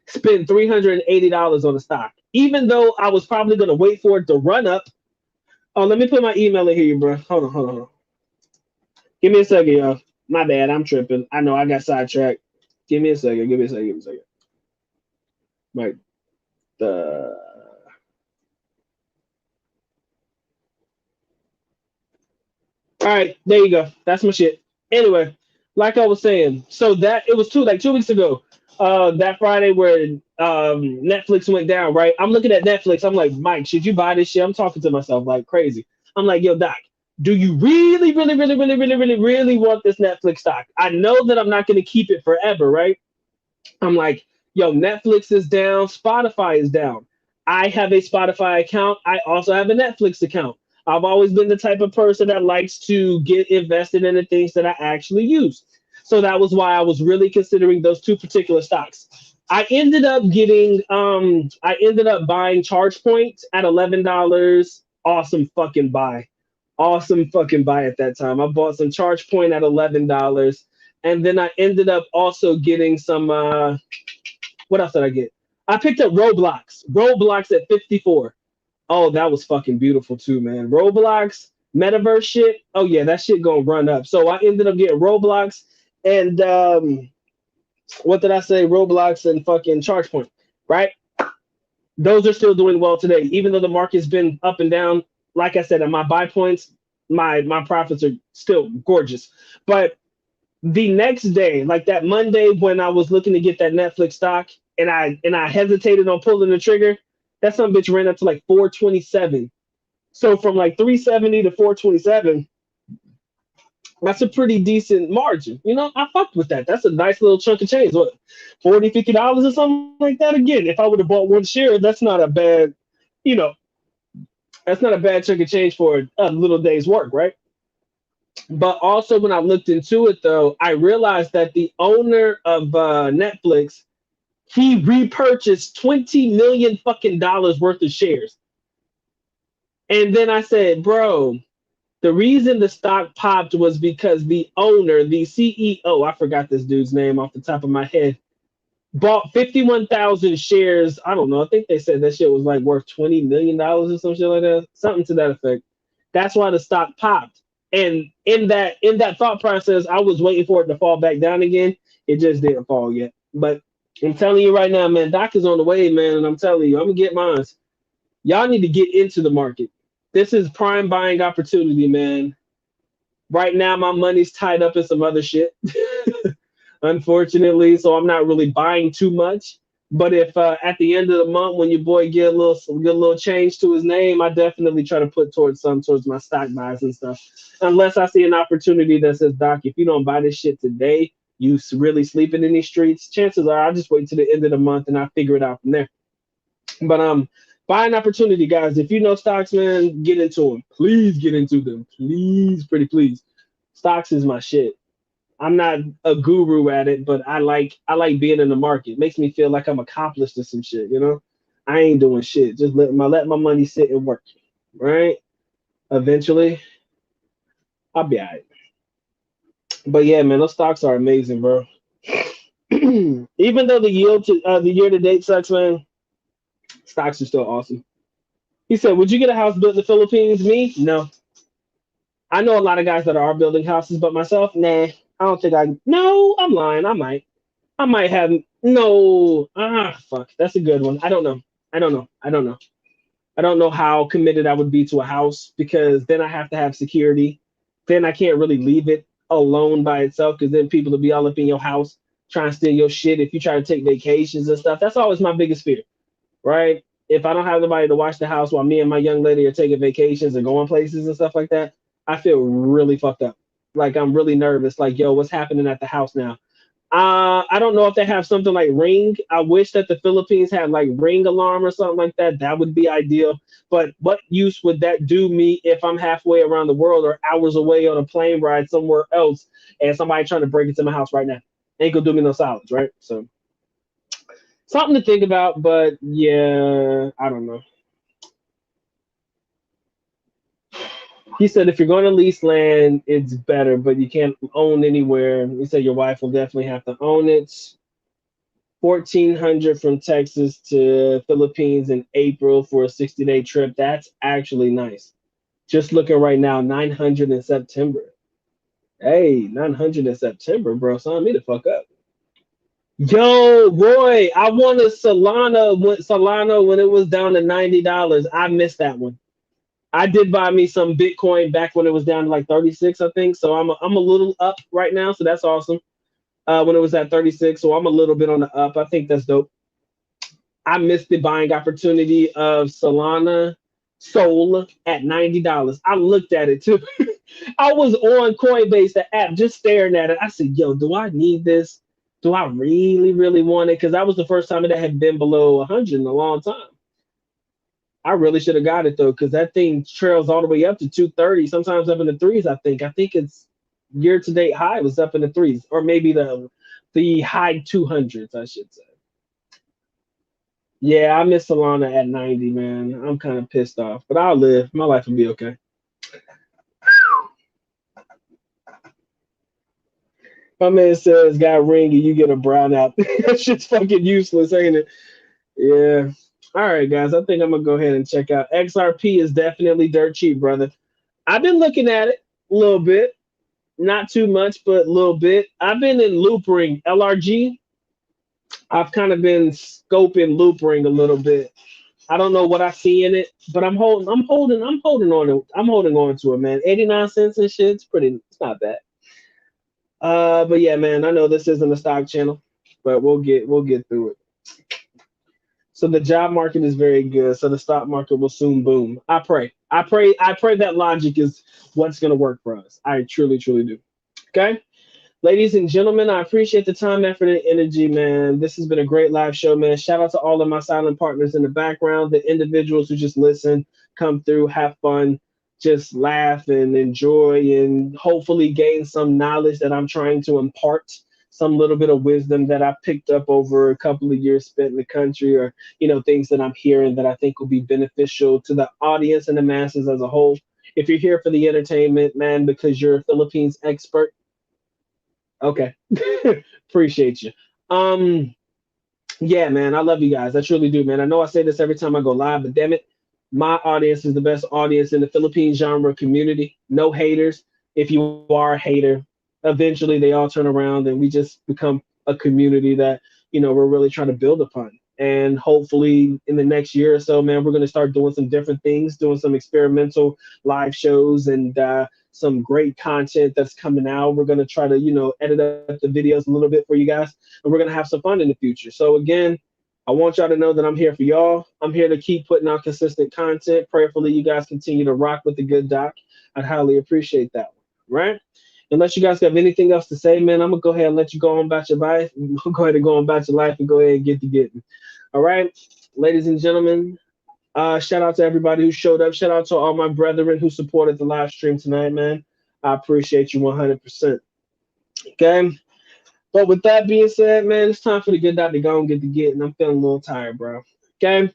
spend $380 on a stock, even though I was probably going to wait for it to run up. Oh, let me put my email in here, bro. Hold on. Give me a second, y'all. My bad. I'm tripping. I know I got sidetracked. Give me a second. Give me a second. Give me a second. Right. The All right, there you go. That's my shit. Anyway, like I was saying, so that it was 2 weeks ago. That Friday where Netflix went down, right? I'm looking at Netflix. I'm like, Mike, should you buy this shit? I'm talking to myself like crazy. I'm like, yo, Doc, do you really want this Netflix stock? I know that I'm not going to keep it forever, right? I'm like, yo, Netflix is down, Spotify is down. I have a Spotify account. I also have a Netflix account. I've always been the type of person that likes to get invested in the things that I actually use. So that was why I was really considering those two particular stocks. I ended up buying Charge Point at $11. Awesome fucking buy. Awesome fucking buy at that time. I bought some Charge Point at $11. And then I ended up also getting some what else did I get? I picked up Roblox. Roblox at 54. Oh, that was fucking beautiful too, man. Roblox, metaverse shit. Oh yeah, that shit gonna run up. So I ended up getting Roblox and what did I say? Roblox and fucking ChargePoint, right? Those are still doing well today, even though the market's been up and down. Like I said, at my buy points, my profits are still gorgeous. But the next day, like that Monday when I was looking to get that Netflix stock and I hesitated on pulling the trigger, that some bitch ran up to like 427. So from like 370 to 427, that's a pretty decent margin. You know, I fucked with that. That's a nice little chunk of change. What, 40, $50 or something like that? Again, if I would have bought one share, that's not a bad, you know, that's not a bad chunk of change for a little day's work, right? But also when I looked into it though, I realized that the owner of Netflix, he repurchased 20 million fucking dollars worth of shares. And then I said, bro, the reason the stock popped was because the owner, the CEO, I forgot this dude's name off the top of my head, bought 51,000 shares. I don't know. I think they said that shit was like worth $20 million or some shit like that. Something to that effect. That's why the stock popped. And in that thought process, I was waiting for it to fall back down again. It just didn't fall yet. But I'm telling you right now, man, Doc is on the way, man. And I'm telling you, I'm gonna get mine. Y'all need to get into the market. This is prime buying opportunity, man. Right now, my money's tied up in some other shit, unfortunately. So I'm not really buying too much. But if at the end of the month, when your boy get a little change to his name, I definitely try to put towards my stock buys and stuff. Unless I see an opportunity that says, Doc, if you don't buy this shit today, really sleeping in these streets. Chances are I'll just wait to the end of the month and I'll figure it out from there. But buying opportunity, guys. If you know stocks, man, get into them. Please get into them. Please, pretty please. Stocks is my shit. I'm not a guru at it, but I like being in the market. It makes me feel like I'm accomplished to some shit, you know? I ain't doing shit. Just let my money sit and work. Right? Eventually, I'll be alright. But yeah, man, those stocks are amazing, bro. Even though the year to date sucks, man, stocks are still awesome. He said, "Would you get a house built in the Philippines?" Me, no. I know a lot of guys that are building houses, but myself, nah. I don't think I. No, I'm lying. I might. I might have. No. Fuck. That's a good one. I don't know. I don't know. I don't know. I don't know how committed I would be to a house because then I have to have security. Then I can't really leave it alone by itself because then people will be all up in your house trying to steal your shit if you try to take vacations and stuff. That's always my biggest fear, right? If I don't have nobody to watch the house while me and my young lady are taking vacations and going places and stuff like that, I feel really fucked up. Like I'm really nervous. Like, yo, what's happening at the house now? I don't know if they have something like Ring. I wish that the Philippines had like Ring alarm or something like that. That would be ideal. But what use would that do me if I'm halfway around the world or hours away on a plane ride somewhere else and somebody trying to break into my house right now? Ain't gonna do me no solids, right? So something to think about. But yeah, I don't know. He said if you're going to lease land, it's better, but you can't own anywhere. He said your wife will definitely have to own it. 1,400 from Texas to Philippines in April for a 60-day trip. That's actually nice. Just looking right now, 900 in September. Hey, 900 in September, bro. Sign me the fuck up. Yo, Roy, I wanted Solana when it was down to $90. I missed that one. I did buy me some Bitcoin back when it was down to like 36, I think. So I'm a little up right now, so that's awesome. When it was at 36, so I'm a little bit on the up. I think that's dope. I missed the buying opportunity of Solana Soul at $90. I looked at it too. I was on Coinbase, the app, just staring at it. I said, yo, do I need this? Do I really, really want it? Because that was the first time it had been below 100 in a long time. I really should have got it though, because that thing trails all the way up to 230, sometimes up in the threes. I think it's year to date high was up in the threes, or maybe the high 200s, I should say. Yeah, I miss Solana at 90, man. I'm kind of pissed off, but I'll live. My life will be okay. My man says, got ring and you get a brownout. That shit's fucking useless, ain't it? Yeah. All right, guys. I think I'm gonna go ahead and check out. XRP is definitely dirt cheap, brother. I've been looking at it a little bit, not too much, but a little bit. I've been in loop ring LRG. I've kind of been scoping loop ring a little bit. I don't know what I see in it, but I'm holding on to it, man. 89 cents and shit. It's not bad. But yeah, man, I know this isn't a stock channel, but we'll get through it. So the job market is very good. So the stock market will soon boom. I pray that logic is what's gonna work for us. I truly, truly do. Okay. Ladies and gentlemen, I appreciate the time, effort, and energy, man. This has been a great live show, man. Shout out to all of my silent partners in the background, the individuals who just listen, come through, have fun, just laugh and enjoy, and hopefully gain some knowledge that I'm trying to impart, some little bit of wisdom that I picked up over a couple of years spent in the country, or things that I'm hearing that I think will be beneficial to the audience and the masses as a whole. If you're here for the entertainment, man, because you're a Philippines expert, okay. Appreciate you. Um, yeah, man, I love you guys. I truly do, man. I know I say this every time I go live, but damn it, my audience is the best audience in the Philippine genre community. No haters. If you are a hater, eventually they all turn around and we just become a community that, we're really trying to build upon. And hopefully in the next year or so, man, we're going to start doing some different things, doing some experimental live shows and some great content that's coming out. We're going to try to, edit up the videos a little bit for you guys, and we're going to have some fun in the future. So again, I want y'all to know that I'm here for y'all. I'm here to keep putting out consistent content. Prayerfully, you guys continue to rock with the good doc. I'd highly appreciate that one, right? Unless you guys have anything else to say, man, I'm gonna go ahead and let you go on about your life. Go ahead and go on about your life and go ahead and get to getting. All right, ladies and gentlemen, shout out to everybody who showed up. Shout out to all my brethren who supported the live stream tonight, man. I appreciate you 100%. Okay. But with that being said, man, it's time for the good doc to go and get to getting. I'm feeling a little tired, bro. Okay.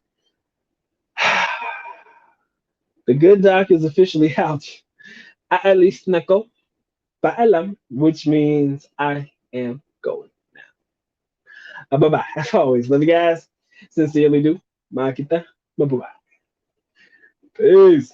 The good doc is officially out. Aalis na ko, paalam, which means I am going. Bye bye. As always, love you guys. Sincerely do. Makita. Bye bye. Peace.